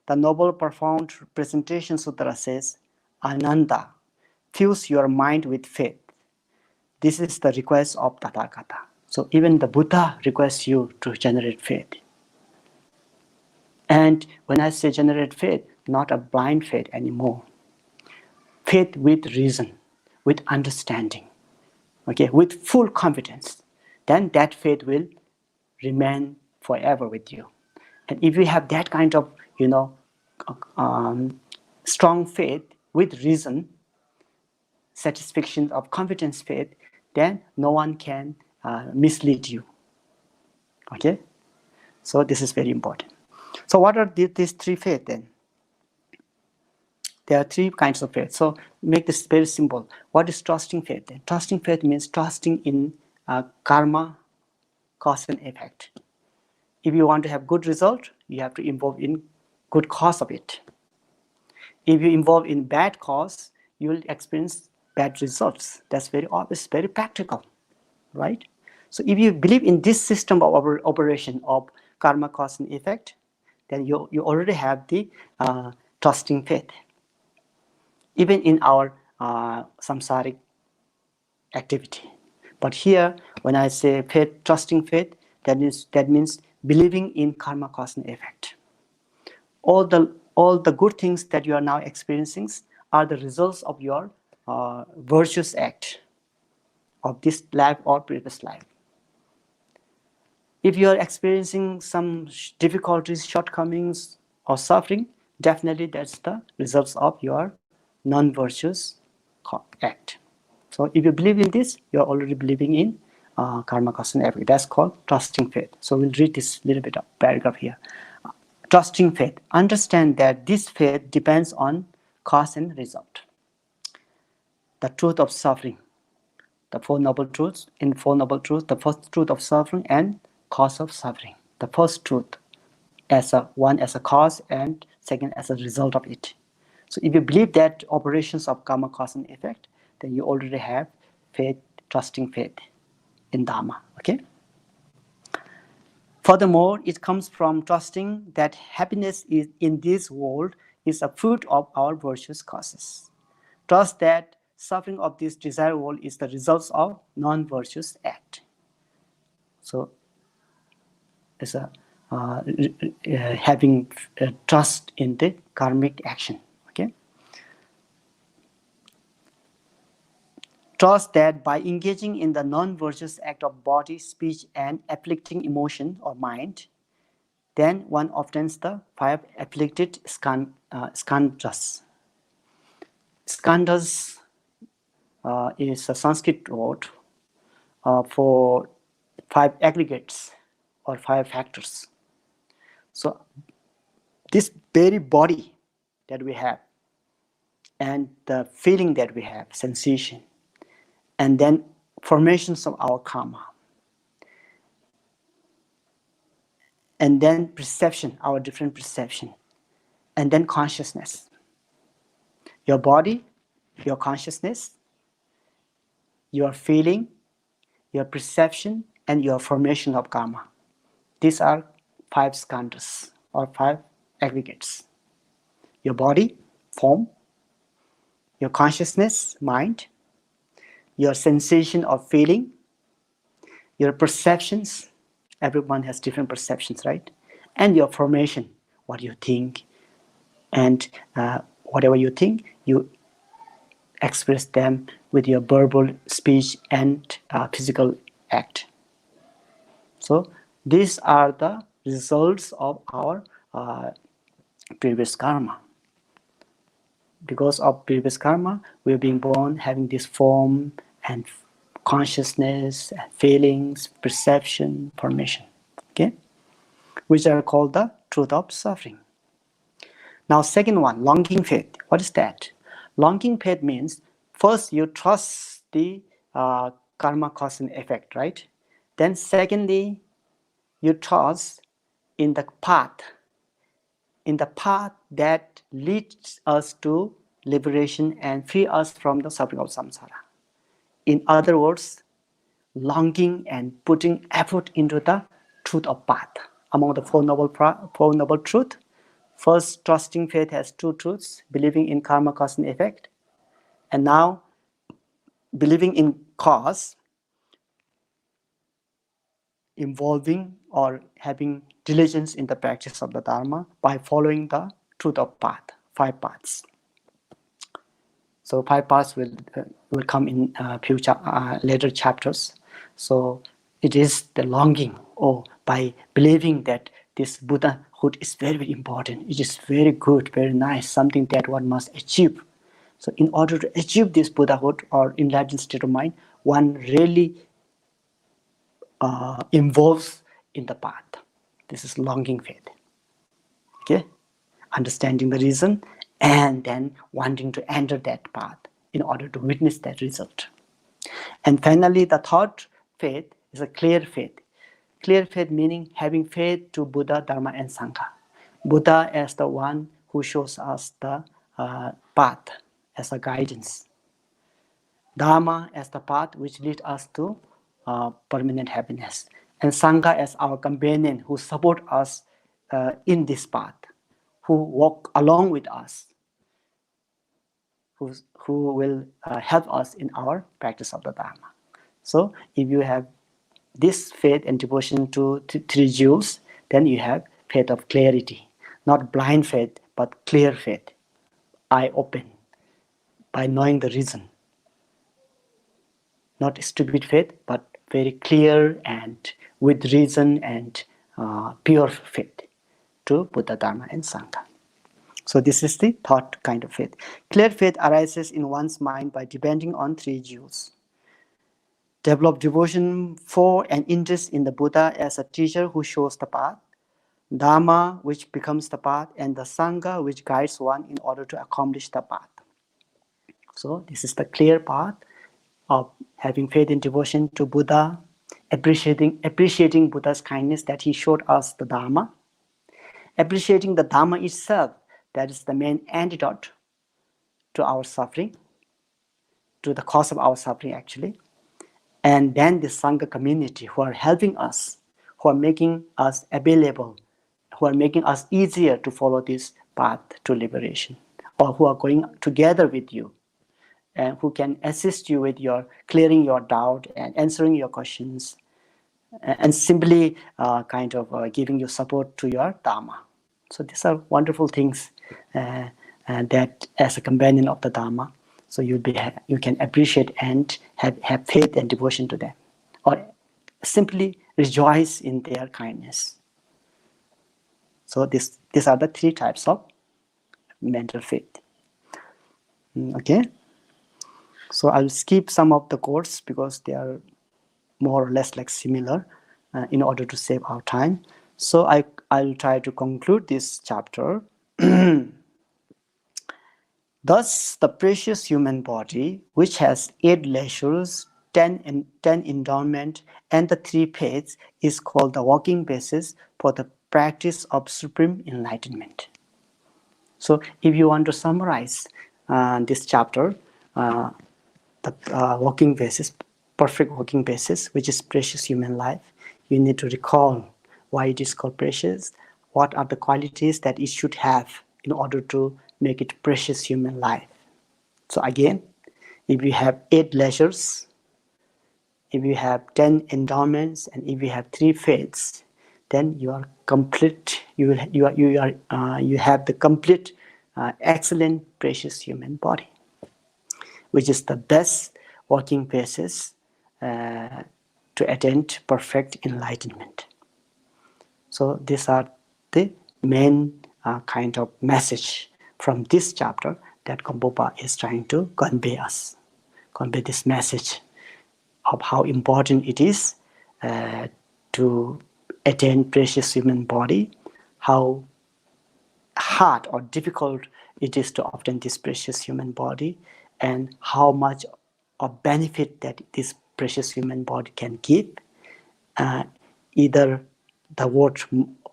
The noble profound presentation sutra says, Ananda, fuse your mind with faith. This is the request of Tathagata. So even the Buddha requests you to generate faith. And when I say generate faith, not a blind faith anymore. Faith with reason, with understanding, okay, with full confidence. Then that faith will remain forever with you. And if you have that kind of, strong faith with reason, satisfaction of confidence faith, then no one can mislead you. Okay? So this is very important. So what are these 3 faiths then? There are 3 kinds of faith. So make this very simple. What is trusting faith then? Trusting faith means trusting in karma, cause and effect. If you want to have good result, you have to involve in good cause of it. If you involve in bad cause, you will experience bad results. That's very obvious, very practical, right? So if you believe in this system of operation of karma, cause and effect, then you already have the trusting faith. Even in our samsaric activity. But here, when I say faith, trusting faith, that means believing in karma, cause and effect. All the good things that you are now experiencing are the results of your virtuous act of this life or previous life. If you are experiencing some difficulties, shortcomings, or suffering, definitely that's the results of your non-virtuous act. So if you believe in this, you are already believing in karma, cause and effect. That's called trusting faith. So we'll read this little bit of paragraph here. Trusting faith. Understand that this faith depends on cause and result. The truth of suffering. The Four Noble Truths. In Four Noble Truths, the first truth of suffering and cause of suffering. The first truth as a cause and second as a result of it. So if you believe that operations of karma cause and effect, then you already have faith, trusting faith in Dharma. Okay. Furthermore, it comes from trusting that happiness is in this world is a fruit of our virtuous causes. Trust that suffering of this desired world is the result of non-virtuous act. So it's having trust in the karmic action. Okay. Trust that by engaging in the non-virtuous act of body, speech, and afflicting emotion or mind, then one obtains the 5 afflicted skandhas. Skandhas is a Sanskrit word for 5 aggregates or 5 factors. So this very body that we have and the feeling that we have, sensation, and then formations of our karma, and then perception, our different perception, and then consciousness. Your body, your consciousness, your feeling, your perception, and your formation of karma. These are 5 skandhas or 5 aggregates. Your body, form, your consciousness, mind, your sensation of feeling, your perceptions. Everyone has different perceptions, right? And your formation, what you think, and whatever you think, you express them with your verbal speech and physical act. So these are the results of our previous karma. Because of previous karma, we're being born having this form and consciousness, and feelings, perception, formation, okay, which are called the truth of suffering. Now, second one, longing faith. What is that? Longing faith means first you trust the karma cause and effect, right? Then secondly, you trust in the path that leads us to liberation and free us from the suffering of samsara. In other words, longing and putting effort into the truth of path. Among the Four Noble Truths, first, trusting faith has 2 truths, believing in karma, cause, and effect. And now, believing in cause, involving or having diligence in the practice of the Dharma by following the truth of path, 5 paths. So 5 paths will come in later chapters. So it is the longing, by believing that this Buddhahood is very, very important. It is very good, very nice, something that one must achieve. So in order to achieve this Buddhahood or enlightened state of mind, one really involves in the path. This is longing faith. Okay, understanding the reason and then wanting to enter that path in order to witness that result. And finally, the third faith is a clear faith. Clear faith meaning having faith to Buddha, Dharma, and Sangha. Buddha as the one who shows us the path as a guidance. Dharma as the path which leads us to permanent happiness. And Sangha as our companion who support us in this path, who walk along with us, who will help us in our practice of the Dharma. So if you have this faith and devotion to 3 jewels, then you have faith of clarity. Not blind faith, but clear faith. Eye open by knowing the reason. Not stupid faith, but very clear and with reason and pure faith to Buddha, Dharma, and Sangha. So this is the third kind of faith. Clear faith arises in one's mind by depending on 3 jewels. Develop devotion for and interest in the Buddha as a teacher who shows the path. Dharma, which becomes the path, and the Sangha, which guides one in order to accomplish the path. So this is the clear path of having faith and devotion to Buddha, appreciating Buddha's kindness that he showed us the Dharma, appreciating the Dharma itself, that is the main antidote to our suffering, to the cause of our suffering actually. And then the Sangha community who are helping us, who are making us available, who are making us easier to follow this path to liberation, or who are going together with you and who can assist you with your clearing your doubt and answering your questions and simply giving you support to your Dharma. So these are wonderful things that as a companion of the Dharma, so you can appreciate and have faith and devotion to them, or simply rejoice in their kindness. So these are the three types of mental faith. Okay. So I'll skip some of the quotes because they are more or less like similar in order to save our time. So I'll try to conclude this chapter. Thus, the precious human body, which has 8 leisures, 10 endowment, and the 3 faiths, is called the working basis for the practice of supreme enlightenment. So if you want to summarize this chapter, the working basis, perfect working basis, which is precious human life, you need to recall why it is called precious, what are the qualities that it should have in order to make it precious human life. So again, if you have 8 leisures, if you have 10 endowments, and if you have 3 faiths, then you are complete. You have the complete, excellent, precious human body, which is the best working basis to attain perfect enlightenment. So these are the main kind of message from this chapter that GAMPOPA is trying to convey this message of how important it is to attain precious human body, how hard or difficult it is to obtain this precious human body, and how much of benefit that this precious human body can give. Either the word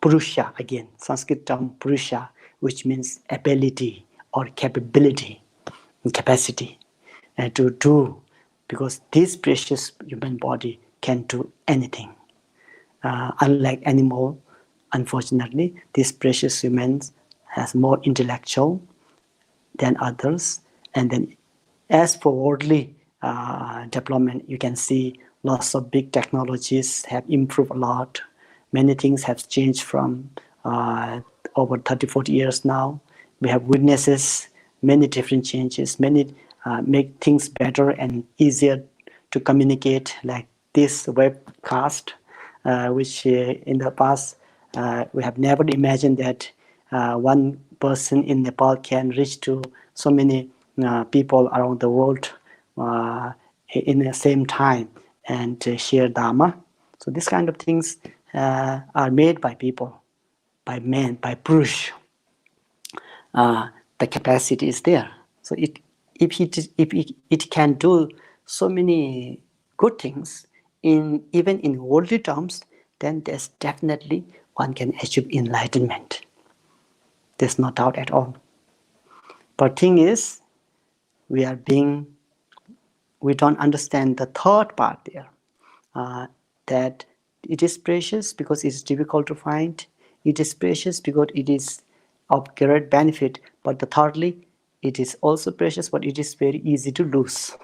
purusha, again, Sanskrit term purusha, which means ability or capability and capacity to do, because this precious human body can do anything. Unlike animal, unfortunately, this precious human has more intellectual than others. And then as for worldly development, you can see lots of big technologies have improved a lot. Many things have changed from over 30, 40 years now. We have witnesses many different changes, many make things better and easier to communicate, like this webcast, which in the past we have never imagined that one person in Nepal can reach to so many people around the world in the same time and share Dharma. So these kind of things are made by people, by men, by Purush. The capacity is there. So if it can do so many good things even in worldly terms, then there's definitely one can achieve enlightenment. There's no doubt at all. But thing is, we don't understand the third part there, that it is precious because it is difficult to find. It is precious because it is of great benefit. But thirdly, it is also precious, but it is very easy to lose.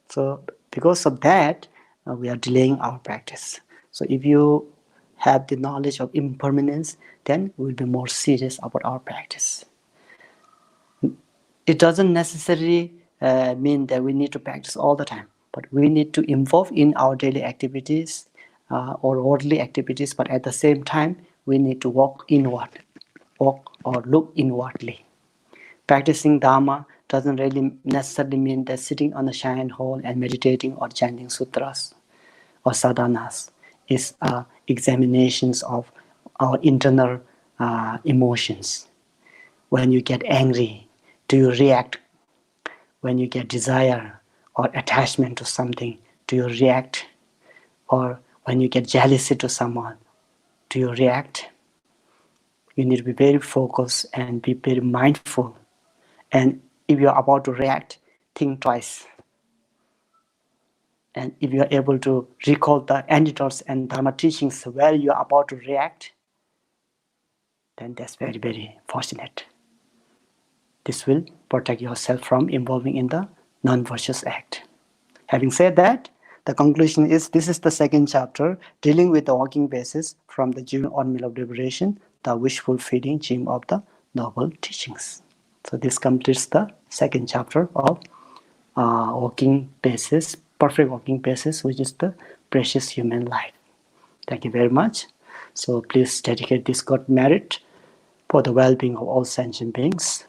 So because of that, we are delaying our practice. So if you have the knowledge of impermanence, then we'll be more serious about our practice. It doesn't necessarily mean that we need to practice all the time, but we need to involve in our daily activities or worldly activities, but at the same time, we need to walk or look inwardly. Practicing Dharma doesn't really necessarily mean that sitting on a shrine hall and meditating or chanting sutras or sadhanas is examinations of our internal emotions. When you get angry, do you react? When you get desire or attachment to something, do you react? Or when you get jealousy to someone, do you react? You need to be very focused and be very mindful. And if you're about to react, think twice. And if you're able to recall the antidotes and Dharma teachings where you're about to react, then that's very, very fortunate. This will protect yourself from involving in the non-virtuous act. Having said that, the conclusion is this is the second chapter dealing with the working basis from the June Ornament of Liberation, the wishful feeding gem of the noble teachings. So this completes the second chapter of working basis, perfect working basis, which is the precious human life. Thank you very much. So please dedicate this God merit for the well-being of all sentient beings.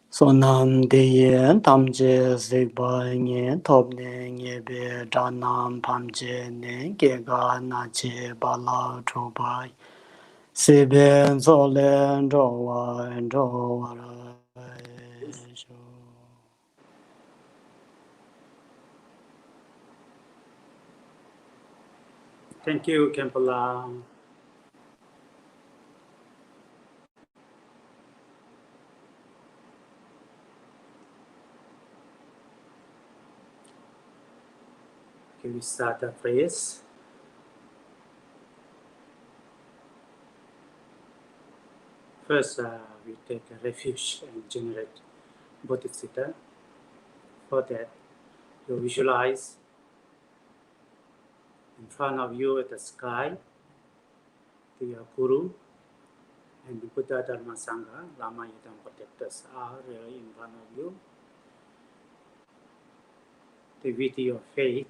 So nam deyen tamje zekba nye topne nye be danam pamje ne gega na che bala chobai seben zolen jowa and jowa. Thank you, Kempala. Can we start the phrase? First, we take a refuge and generate bodhicitta. For that, you visualize in front of you at the sky, the Guru and the Buddha Dharma Sangha, Lama Yidam protectors are in front of you. The with your faith,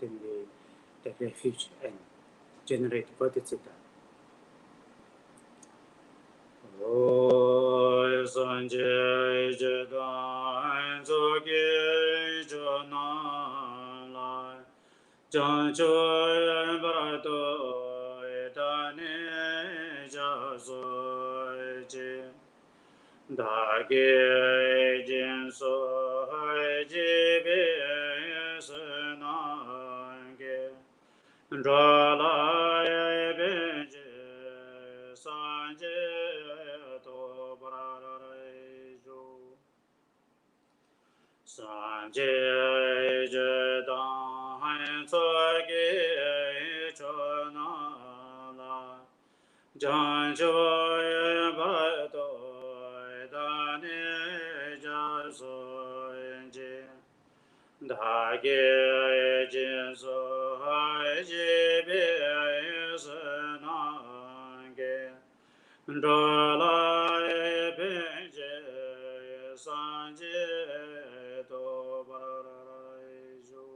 then we take refuge and generate bodhicitta. O Sanje Jedan Zoge Jana Lai Jancho Barato Edane Jaso Je Dage Jinso Jibe Senange Drala Benje Sanje To Bararejo Sanje Jedan Hansoge Chonala Janjo Barato Dane Jaso Je Dage Jinso Jibe Senange Drola Benje Sanje To Bararejo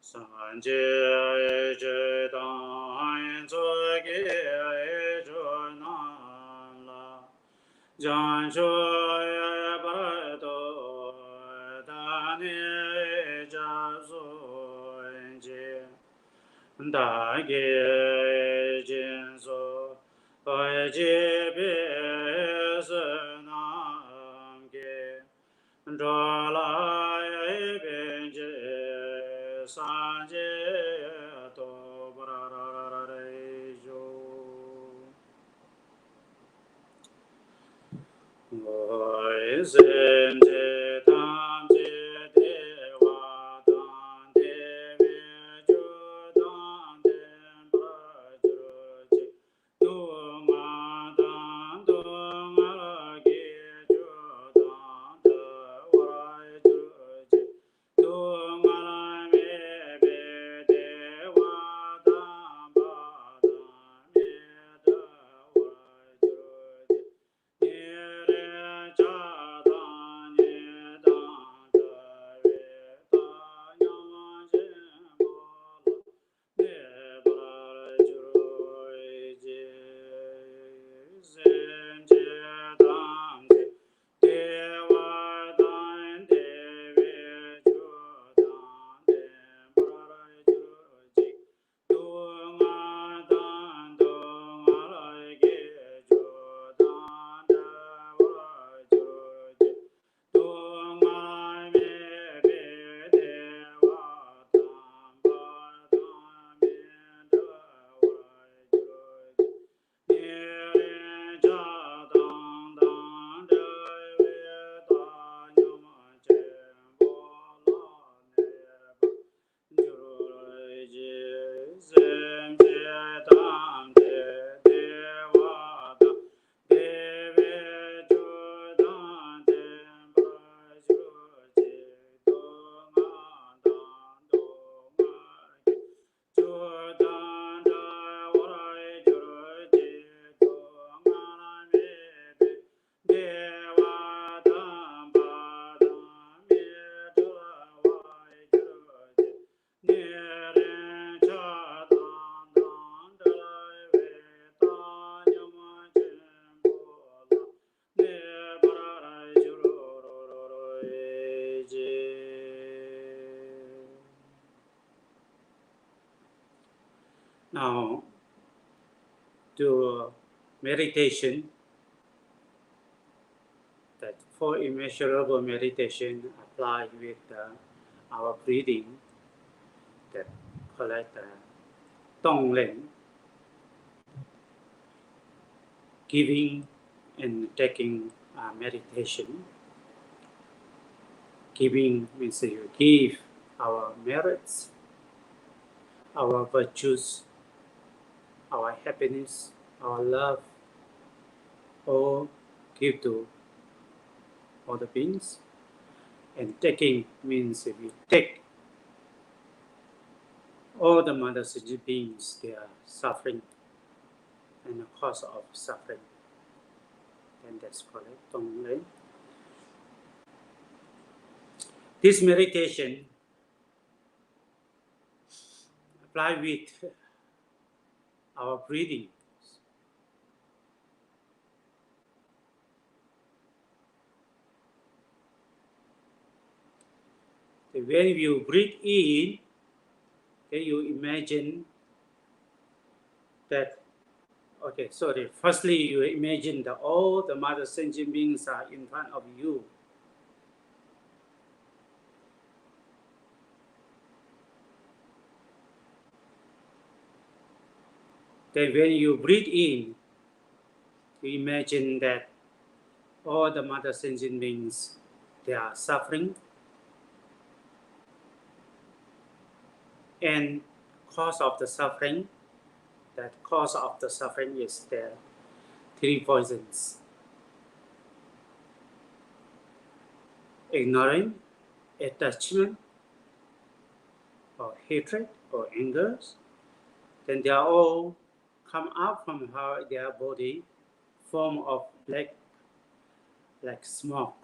Sanje Jedan Zoge Jonala Janjo Barato Dane Jaso Je Dage Jinso Jibe Senange Drola Benje Sanje To Bararejo Senje Tamje Dewa Dan Devi Judan Den Brajroje Duma Dan Duma Ge Judan Dawai Jroje Duma Me Be Dewa Dan Badan Me Dawai Jroje Nere Chadanye Now, to meditation, that for immeasurable meditation apply with our breathing, that call it tong len, giving and taking meditation. Giving means you give our merits, our virtues, our happiness, our love, all give to all the beings. And taking means if you take all the mother sentient beings, they are suffering and the cause of suffering. And that's called Tong Len. This meditation apply with our breathing. When you breathe in, then you imagine that, firstly you imagine that all the mother sentient beings are in front of you. Then when you breathe in, you imagine that all the mother sentient beings, they are suffering, and cause of the suffering, that cause of the suffering is the three poisons: ignorance, attachment, or hatred, or anger. Then they are all come out from their body, form of black, like smoke,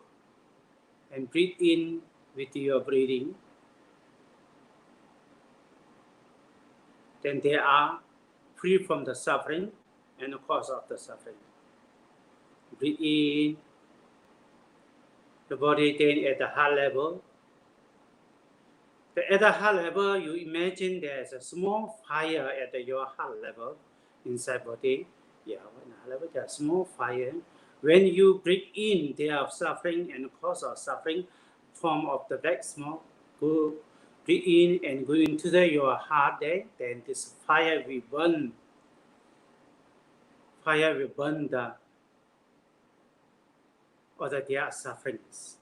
and breathe in with your breathing. Then they are free from the suffering and the cause of the suffering. Breathe in the body, then at the heart level. At the heart level, you imagine there's a small fire at your heart level inside body. Yeah, at the heart level, there's a small fire. When you breathe in, there are suffering and cause of suffering, form of the black smoke. Go breathe in and go into your heart there. Then this fire will burn. Fire will burn the other their sufferings.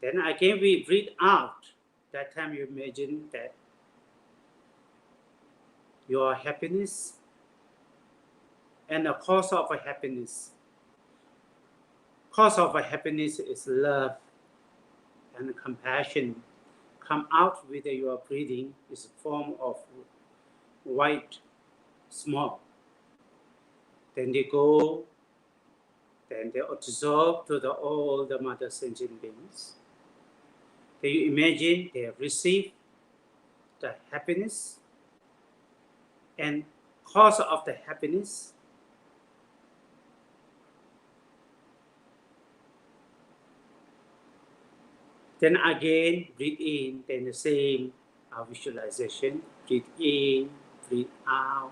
Then again we breathe out. That time you imagine that your happiness and the cause of happiness. Cause of happiness is love and compassion. Come out with your breathing is a form of white smoke. Then they go, then they absorb to all the mother sentient beings. Then you imagine they have received the happiness and cause of the happiness. Then again, breathe in, then the same visualization. Breathe in, breathe out.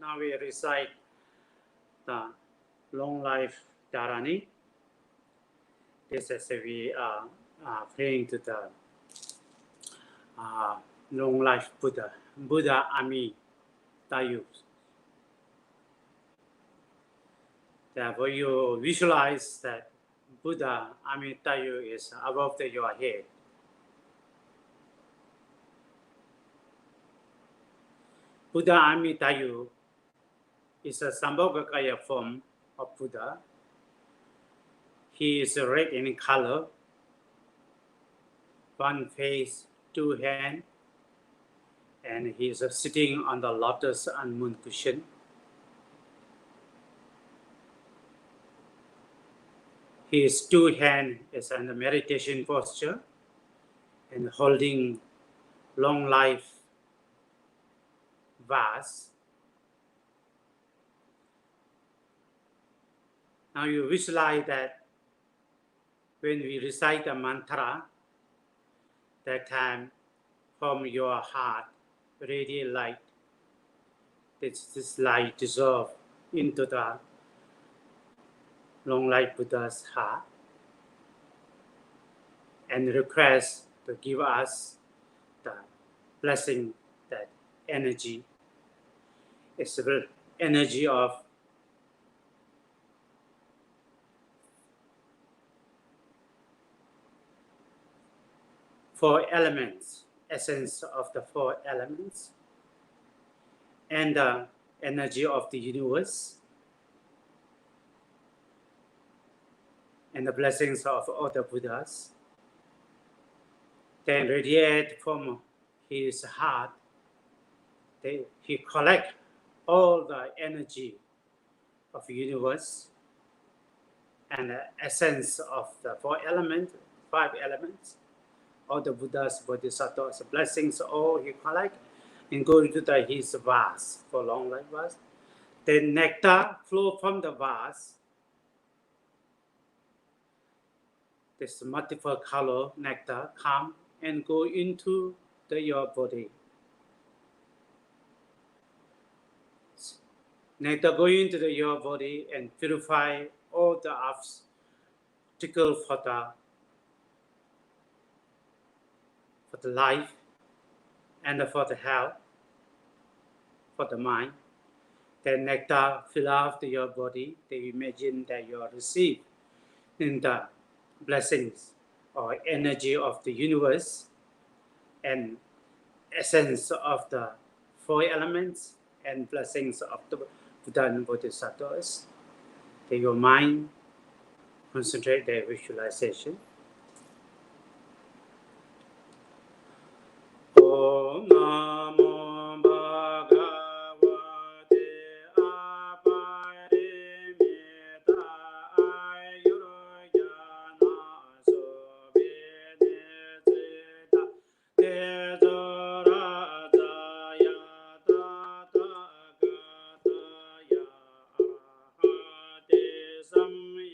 Now we recite the long life Dharani. This is we are praying to the long life Buddha, Buddha Ami Tayu. Therefore, you visualize that Buddha Ami Tayu is above your head. Buddha Ami Tayu is a Sambhogakaya form of Buddha. He is red in color, one face, two hands, and he is sitting on the lotus and moon cushion. His two hands is in the meditation posture and holding long life vase. Now you visualize that when we recite a mantra, that time from your heart, radiant light, this light dissolve into the long life Buddha's heart and request to give us the blessing, that energy. It's the energy of four elements, essence of the four elements, and the energy of the universe, and the blessings of all the Buddhas. Then radiate from his heart. He collect all the energy of the universe and the essence of the four elements, five elements, all the Buddhas, Bodhisattvas, blessings, all he collect and go into his vase, for long life vase. Then nectar flow from the vase. This multiple color nectar come and go into your body. Nectar go into your body and purify all the obstacle for the life and for the health, for the mind. Then nectar fill out your body. They imagine that you are received in the blessings or energy of the universe and essence of the four elements and blessings of the Buddha and Bodhisattvas. Then your mind concentrate their visualization. Om Namo Bhagavate Aparimita Ayurjana Sovinita Tejoradaya Tathagata Arahate Samya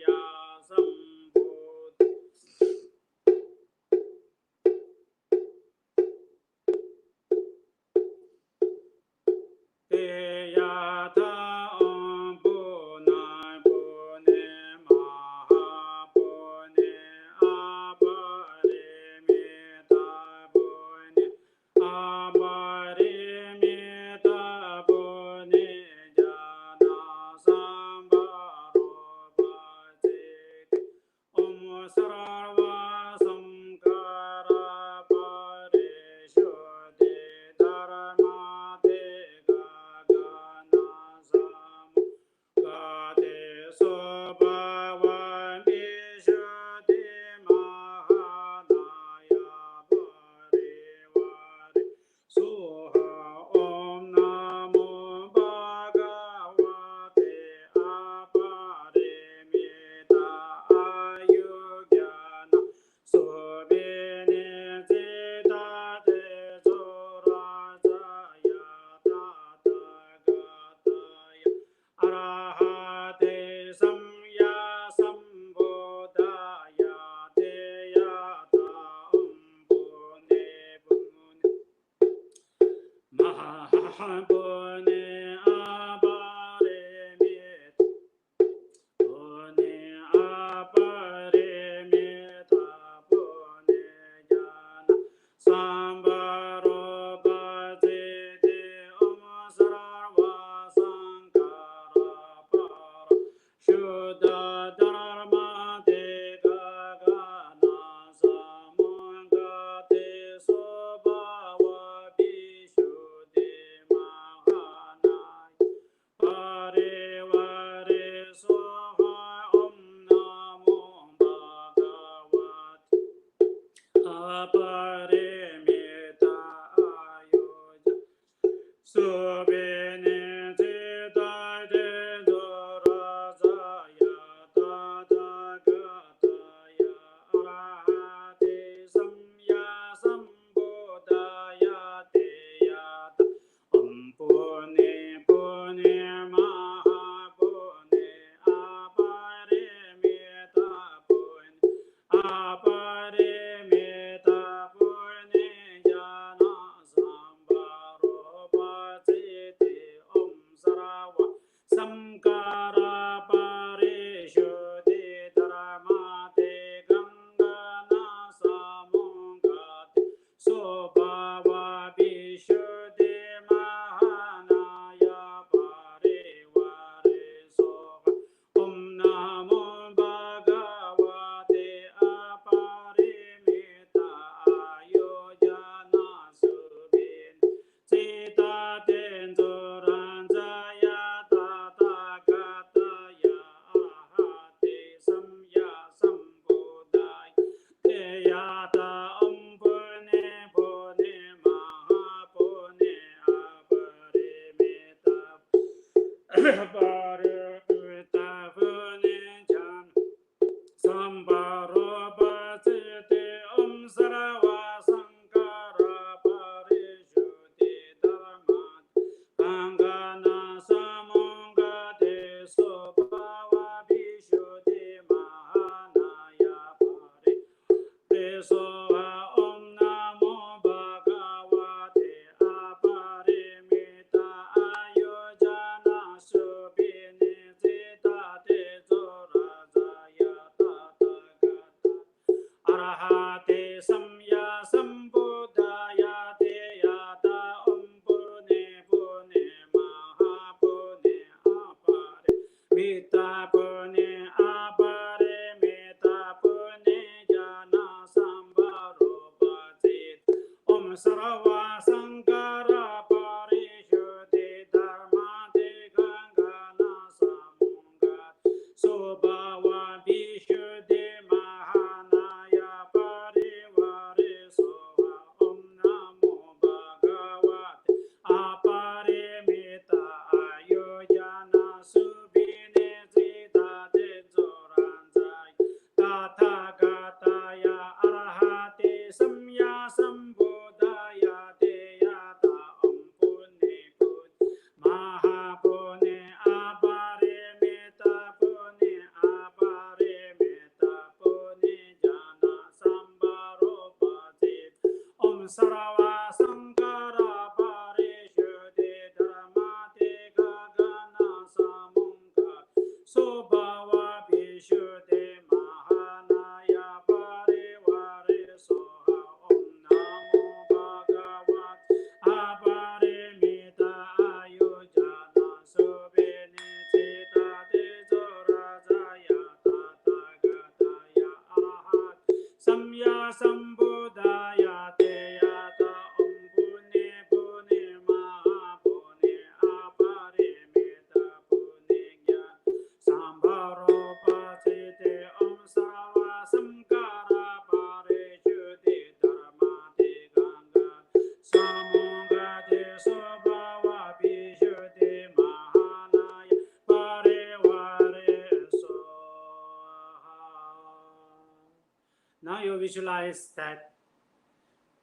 Now you visualize that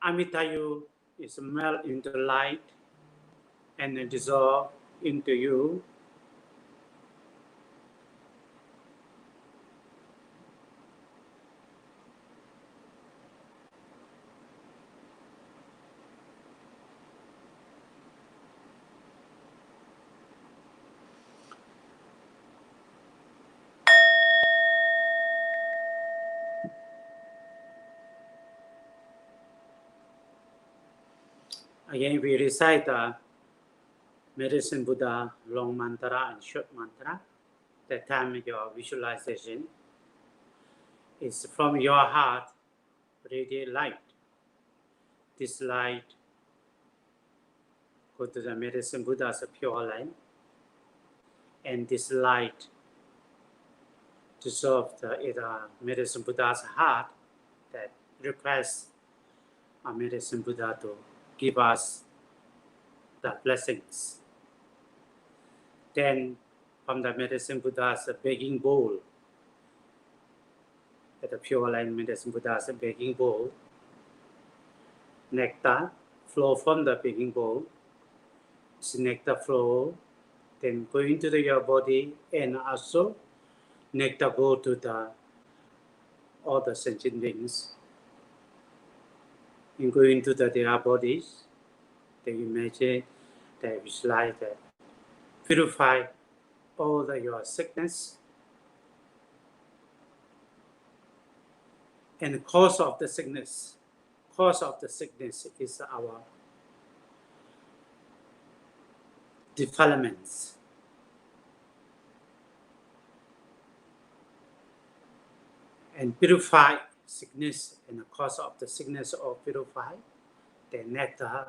Amitayu is melt into light and dissolve into you. Again, we recite the Medicine Buddha long mantra and short mantra. That time your visualization is from your heart, radiate light. This light go to the Medicine Buddha's pure light, and this light dissolve the Medicine Buddha's heart that requests our Medicine Buddha to give us the blessings. Then from the Medicine Buddha's begging bowl, at the pure light Medicine Buddha's begging bowl, nectar flow from the begging bowl. This nectar flow, then go into your body, and also nectar go to all the sentient beings. And go into their bodies. They imagine, they visualize that purify all your sickness. And the cause of the sickness is our defilements. And purify sickness, and the cause of the sickness or purify, then nectar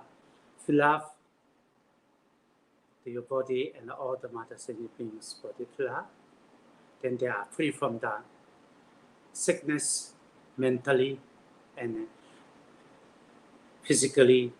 fill up your body and all the mother sentient beings body fill up. Then they are free from the sickness mentally and physically.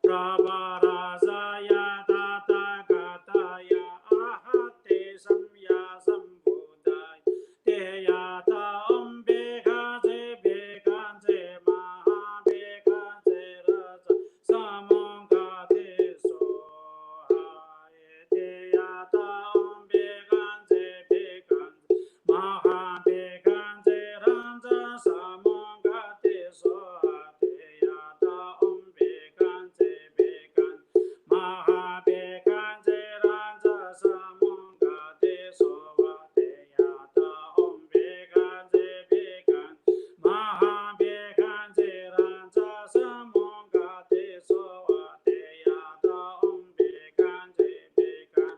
Prabharasaya Tathāgataya Arahate Samya Sambuddhaya Teyata Ambekase Bekase Mahabekase Rasa Samangate Sohaya Teyata Ambekase Bekase Mahabekase Rasa Samangate Sohaya Teyata Ambekase Bekase Mahabekase Rasa Samangate Sohaya Teyata Ambekase Bekase Mahabekase Rasa Samangate Sohaya Teyata Ambekase Bekase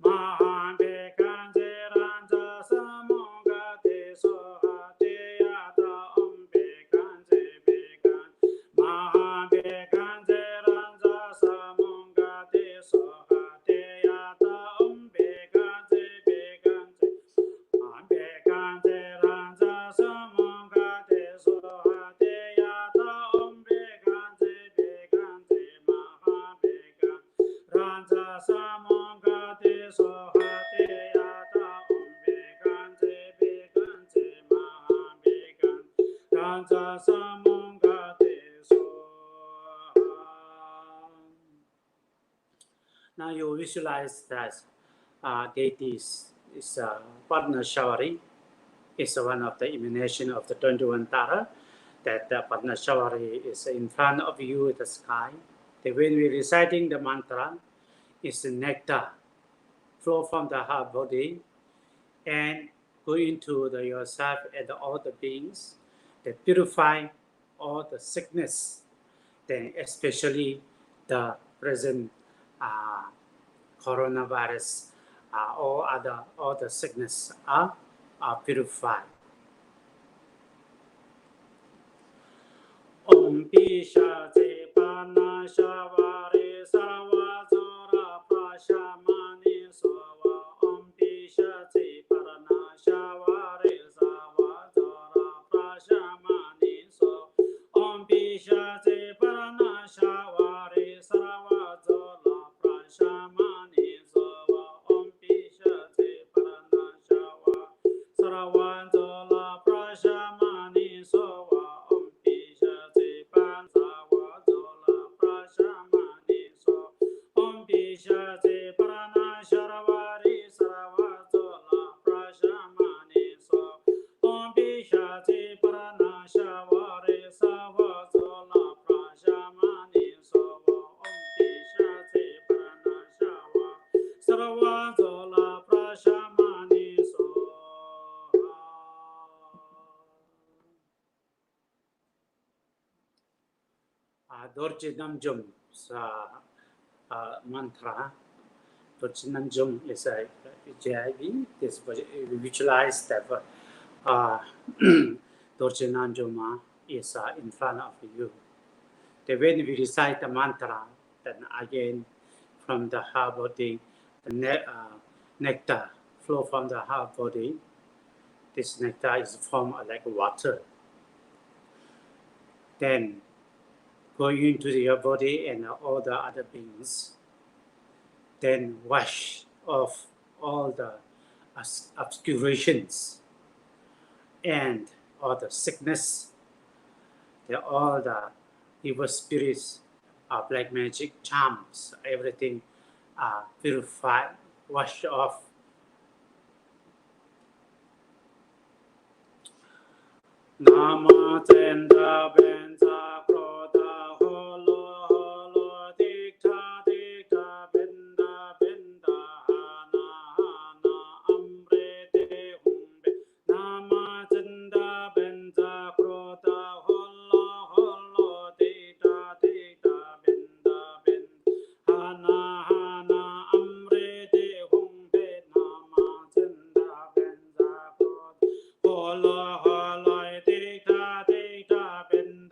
Mahabekase Rasa Samangate Sohaya Teyata Ambekase Bekase Mahabekase Rasa Samangate Sohaya Teyata Ambekase Bekase Ambekase Rasa Samangate Sohaya Teyata Ambekase Bekase Mahabekase Rasa Samangate Sohaya Teyata Ambekase Bekase Mahabekase Rasa Samangate Sohaya. Now you visualize that deities is partner showering is one of the emanation of the 21 Tara, that the partner showering is in front of you in the sky. Then when we reciting the mantra, it's the nectar flow from the heart body and go into yourself and all the beings that purify all the sickness, then especially the present coronavirus, all the sickness are purified. Om Pisha Pana Shavari Sarva Zora Prashamani Sova Om Pisha Parana Shavari Sarva Zora Prashamani So Om Pisha Parana Shavari Sarva Zora Prashamani Sova Om Pisha Parana Shavari Sarva Zora Prashamani Sova Om Pisha Pansawa Zola Prashamani So Om Pisha Parana Sharavari Sarava Zola Prashamani So Om Pisha Parana Shavari Sarava Zola Prashamani So Om Pisha Parana Shavari Sarava Zola Prashamani So Dorje Namjum mantra. Dorje Namjum is a JIV. This we visualize that Dorje Namjum is in front of you. Then when we recite the mantra, then again from the heart body, the nectar flow from the heart body. This nectar is formed like water. Then going into your body and all the other beings, then wash off all the obscurations and all the sickness, all the evil spirits, black magic, charms, everything purified, washed off. Nama Tenda Benza Kroda Holo Holo Dikta Dikta Benda Benda Hana Hana Amre De Humbe Nama Tenda Benza Kroda Holo Holo Dikta Dikta Benda Benda Hana Hana Amre De Humbe Nama Tenda Benza Kroda Holo Holo Dikta Dikta Benda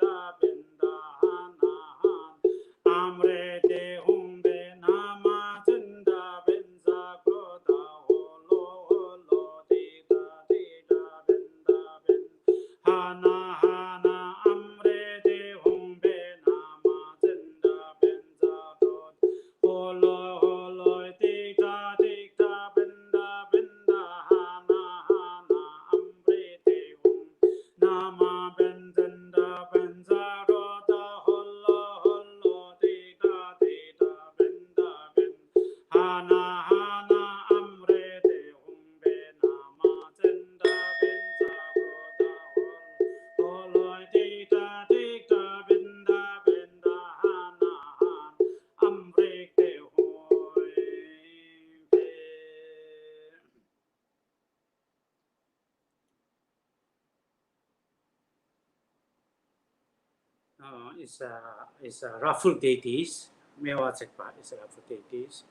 is Raffle deities. Mewasekpa is Raffle deities.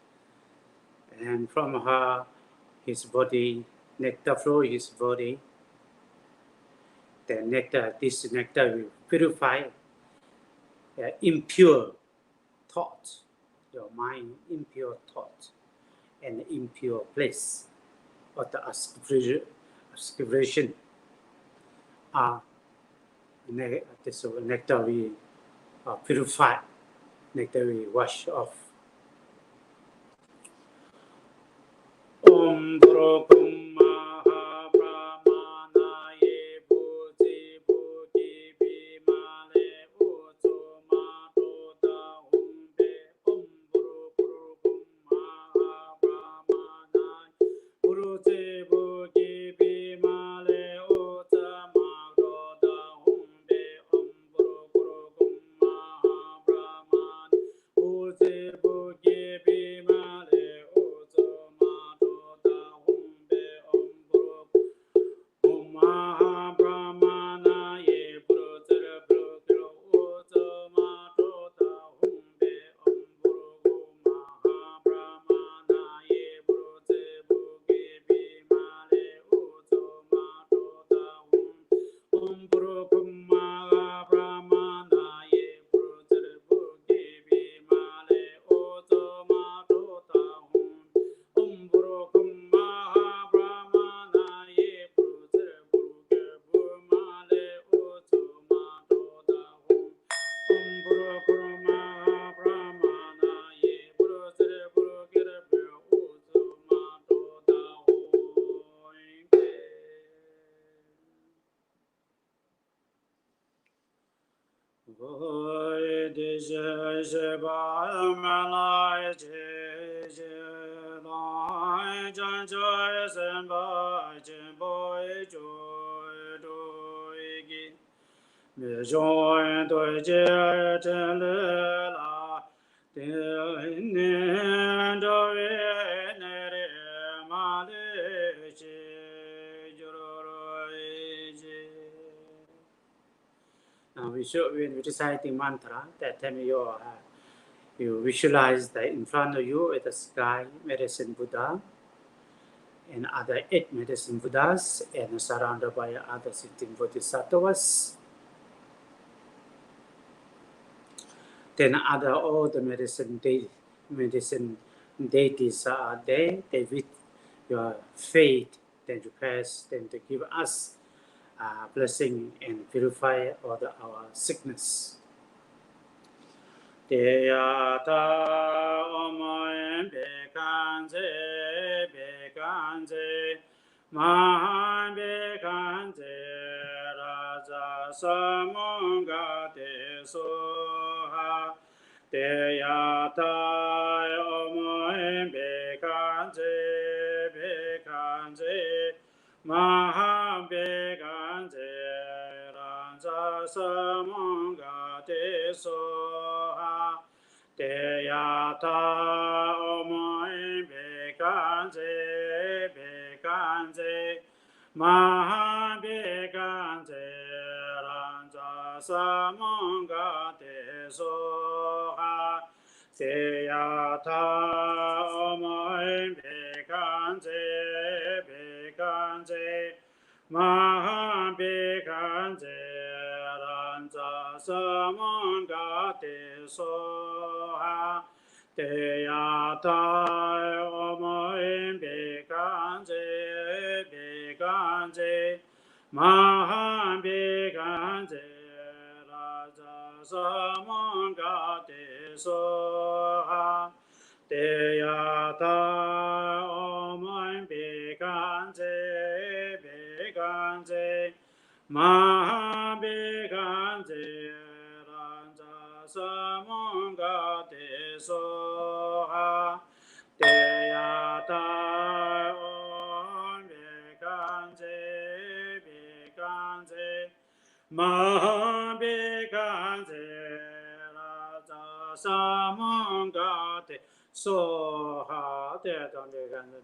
And from her, his body, nectar flow his body. The nectar, this nectar will purify impure thoughts, your mind, impure thoughts, and impure place of the aspiration are this nectar we purify, nectar we wash off. Om Brokum Maha Brahmanaye Bhuti Bhuti Bimale Utoma Toda Humbe Om Brokum Maha Brahmanaye Bhuti Bhuti Bimale Utoma Toda Humbe Om Brokum Maha Brahmanaye Bhuti Bhuti Bimale Now when we reciting mantra, that time you visualize that in front of you at the sky, medicine Buddha, and other 8 medicine Buddhas, and surrounded by other sitting Bodhisattvas. Then all the medicine deities are there. They with your faith, then to pass, then to give us blessing and purify our sickness. Deyata omoyen bekanze mahan bekanze raja samonga te soha. Deyata omoyen bekanze mahan bekanze raja samonga te soha. Deyata omoy bekanze maha bekanze ranja samonga te soha. Deyata omoy bekanze maha bekanze ranja samonga te soha. Deyata omoy bekanze maha bekanze raja samonga te soha. Deyata omoy bekanze maha bekanze ranja samonga te soha. Mahabekanze Raja Samangate Soha Tetandekanze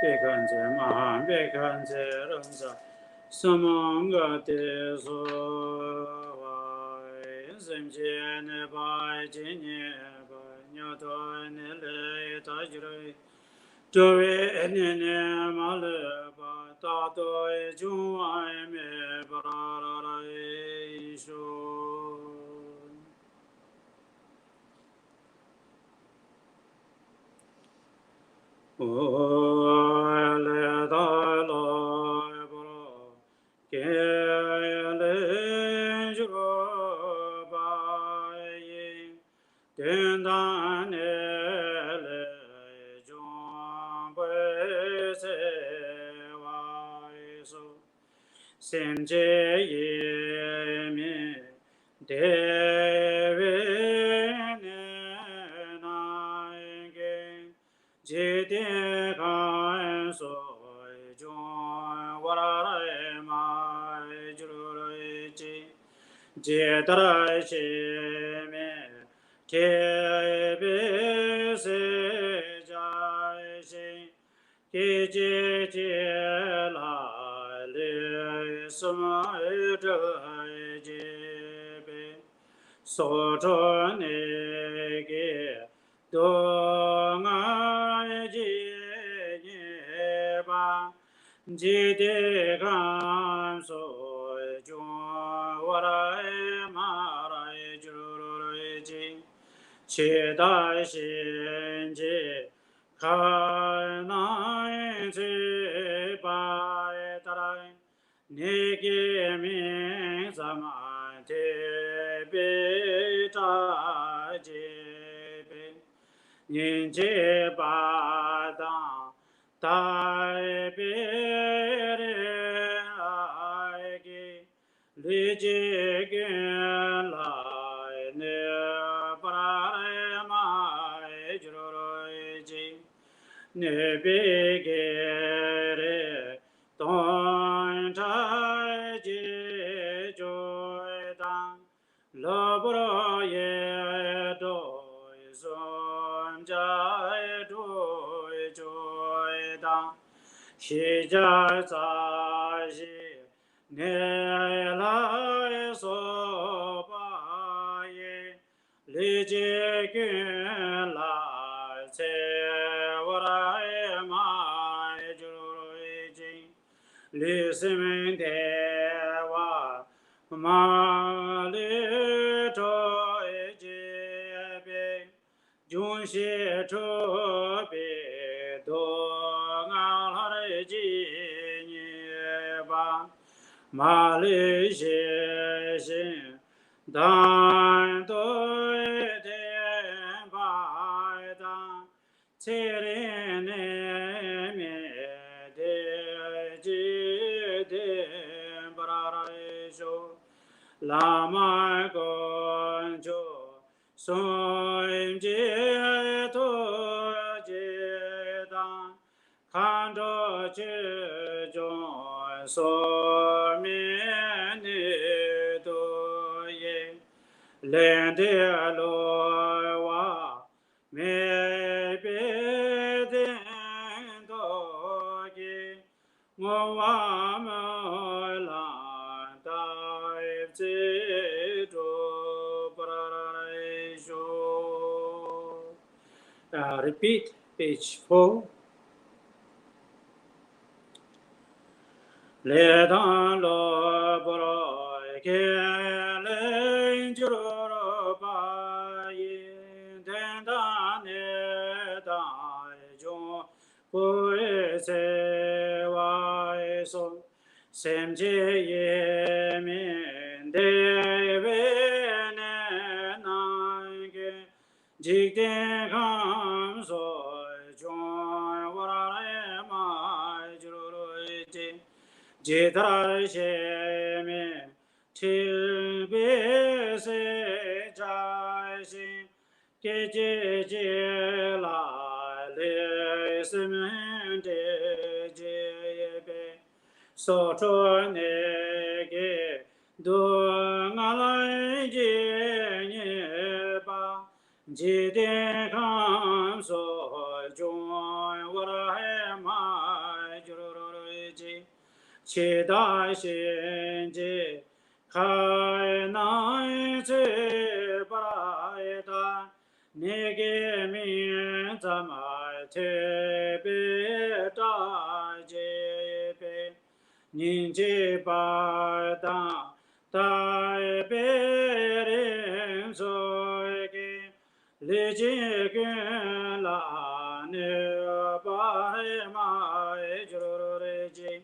Bekanze Maha Bekanze Ramsa Samangate Sohai Zemje Nebai Jinye Bai Nyato Nele Tajrai Joe Enene Male Ba Tato Juai Me Bararai Shon Ole da la bro ke le jo ba yin den da ne le jo ba se wa so sem je ye mi de ve ne na ge je de kan so jo wa ra ma ju ro ji je da shi me ke be se ja shi ke je la le sum je be so ne ge do ji ba ji de gan so ju wa ra ma ra ju ro ji che da xin ji ka na ji ba da ra ne ge mi za ma de be ta ji be yin je ba da dai be re ai ge li je ge lai ne pra re ma ju ro ji ne be ge re don ta ji jo da lo bro ye do son ja do jo da xi ja za xi ne la so ba ye li je ge la ce wa ra ma ju ro ji Lisim Deva Mali Choi Jebe Junshi Chobe Do Ngal Ji Nieba Mali Shin Dan Doi Den Bai Dan Tsirin Me De Ji Den Barai Sho Lama Gonjo Soim Je To Je Dan Kanto Che Jon So Mi Ni Do Ye Len De Lo Wa Me Be Den Do Ye Ngo Wa Mo Lan Dai Tse Do Pra Sho. Repeat page 4. Le dan lo bro ke le juro ba yin den da ne da jo bu se wa so sem je ye min de ve ne na ge ji de gam so jo wa ra ma juro ji Jidar Sheme Tilbe Se Jashi Keje La Le Semente Jebe Soto Nege Do Ngalai Je Ba Jide Kam So Joy Wara Ma Juru Ji Qi Da Xin Ji Kai Nai Zhi Bai Da Ni Ge Min Zai Te Bi Da Ji Bi Nin Ji Bai Da Dai Bi Rin Zui Ge Li Ji Gun La Ni Bai Mai Juru Ri Ji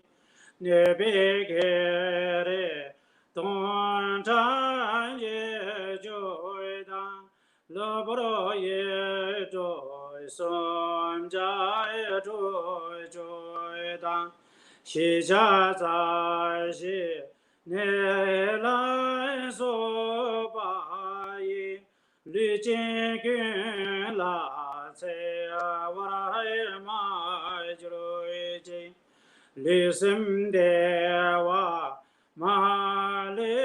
Nebe Gere Don Chan Ye Joy Dan Lobro Ye Joy Som Jai Joy Joy Dan Xi Jia Zai Xi Ne Lai So Ba Yi Lü Jin Gun La Ce Wa Hai Ma Jru Ji Lisim Dewa Mali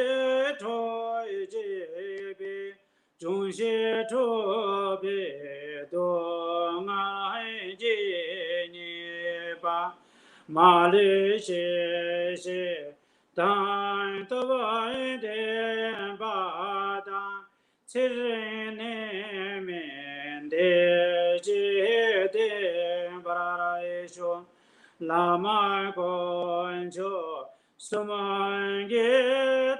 Choi Jibi Junshi Chobi Do Ngai Ji Niba Mali Shi Shi Dan Tawai Den Ba Dan Tsirin Min De Ji Den Barai Shon Lama Gonjo Sumangi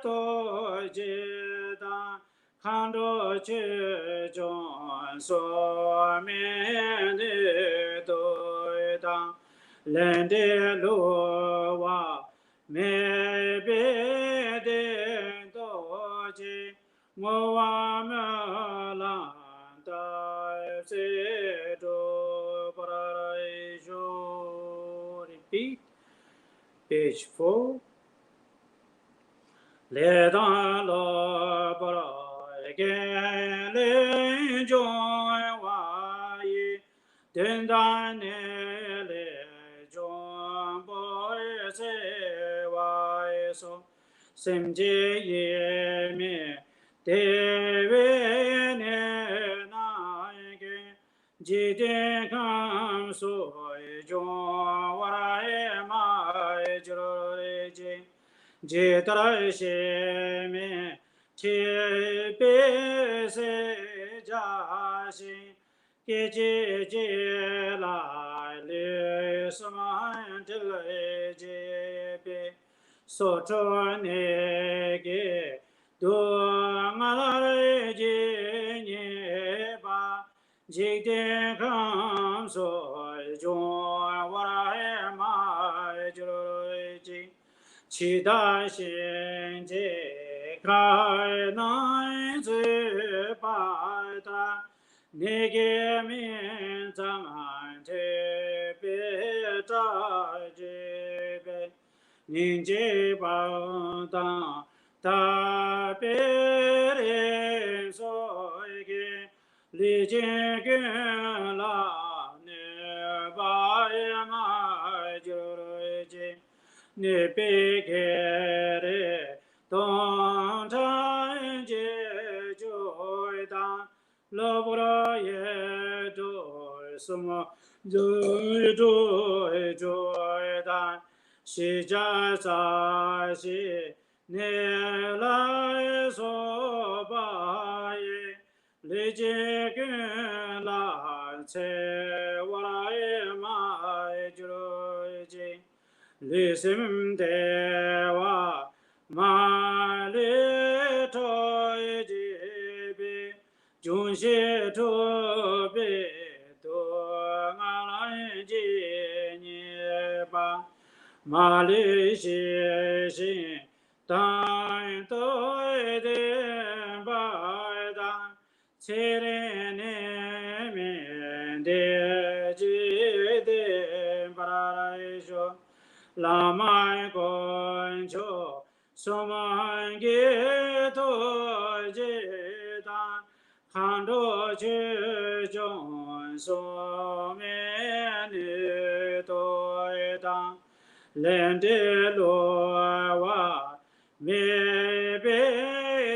To Jida Kando Che Jon So Meni Do Da Lende Lo Wa Me Be De Do Ji Mo Wa Me Lan Da Se Do Parai Jo. Repeat page 4. Le dan lo bro ge le joy wa yi den dan ne le jon bo se wa so sem je ye me de we ne na ge ji de kam so jon wa ra ma jro re ji Jidar Sheme Tibe Se Jashi Keje La Le Saman Jebe so cho ne ge do ma la ji ni ba ji de kam so jo wa ra ma ju ji chi da xin ji kai nai zi ba da ne ge min zang an te bi da ji be nin ji ba da da bi ri so ge li ji ge la ne ba ma ju ji ne pe ke re dong chan je ju da lo bu ra ye du sum ju ju da xi jia za xi ne lai so ba ye li ji ge la ce wa la ye ma ju ji Lisim dewa ma li to ji bi jun shi tu bi tu nga lai ji ni ba ma li shi xin dan to de ba da ci ri ni min de ji de ba la shu la mai con cho so man ge to ji da han do ji zhong so me ni to da len de lo wa me be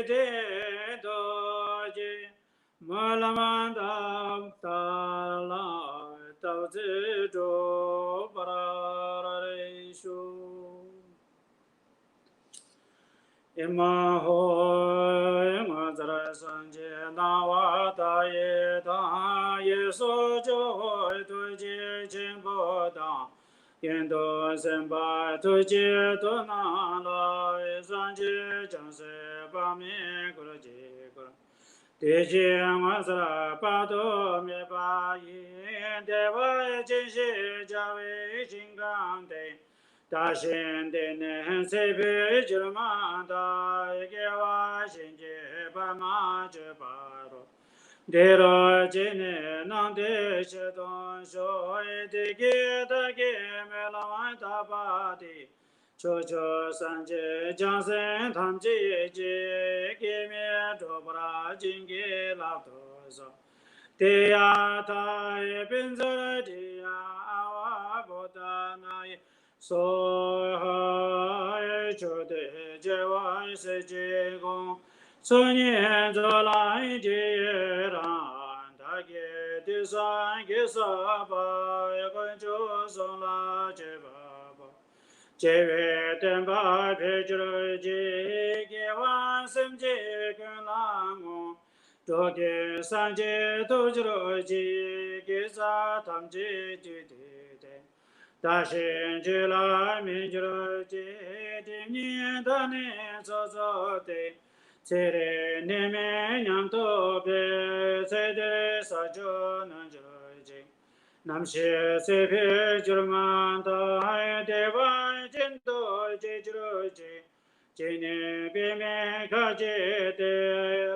de do ji ma la man da ta la tao zi zhu pa ra re shu ima ho ima zara san je na wa ta ye ta ye so jo tu ji chen po da yen do sen ba tu ji tu na la san ji chang se pa mi gu ru ji gu ru de ji ma sa pa do me pa yin de wa jin shi jia wei jin gang de da xin de ne se bi ji ma da ge wa xin ji pa ma ji pa ro de ro ji ne nang de shi dong shu de ge da ge me la wa da pa di cho cho san je jiang sen tam ji ji ge me zhuo bu ra jin ge la to so de ya ta ye bin zi de ya a wa bo da na ye so ha ye chu de je wa se ji gong CHONYI zhe lai ji ran da ge de san ge sa ba ye gun chu song la je ba ba je we den ba pe zhe ji ge wan sim ji gun la mo zhe ge san ji tu zhe ji ge sa tam ji ji de de da xin ji la mi zhe ji de ni da ni zo zo de ce re ne me nyam to pe ce de sa jo nan zhe ji nam xie se pe zhe man da hai de wa jin do ji zhe ji ji ne bi me ka ji de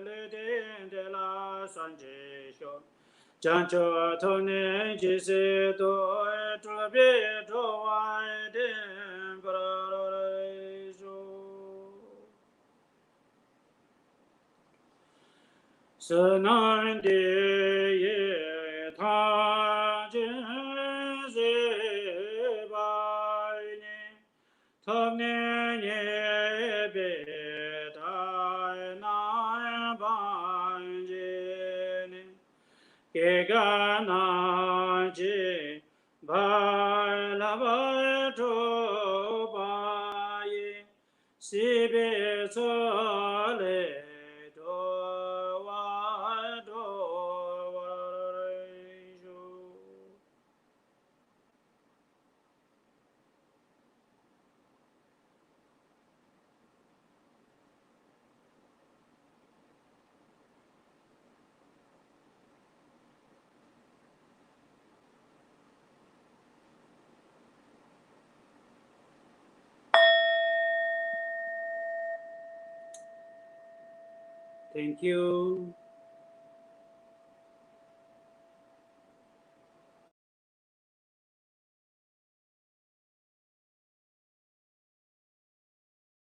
le de de la san ji xiu jiang zhe to ne ji se do zhe bi zhe wa de pa ra re shu se nan de ye ta jin se ba ni tam ne ye be ta na ba ji ni ge ga na ji ba la ba zhu ba ye si be so le Thank you.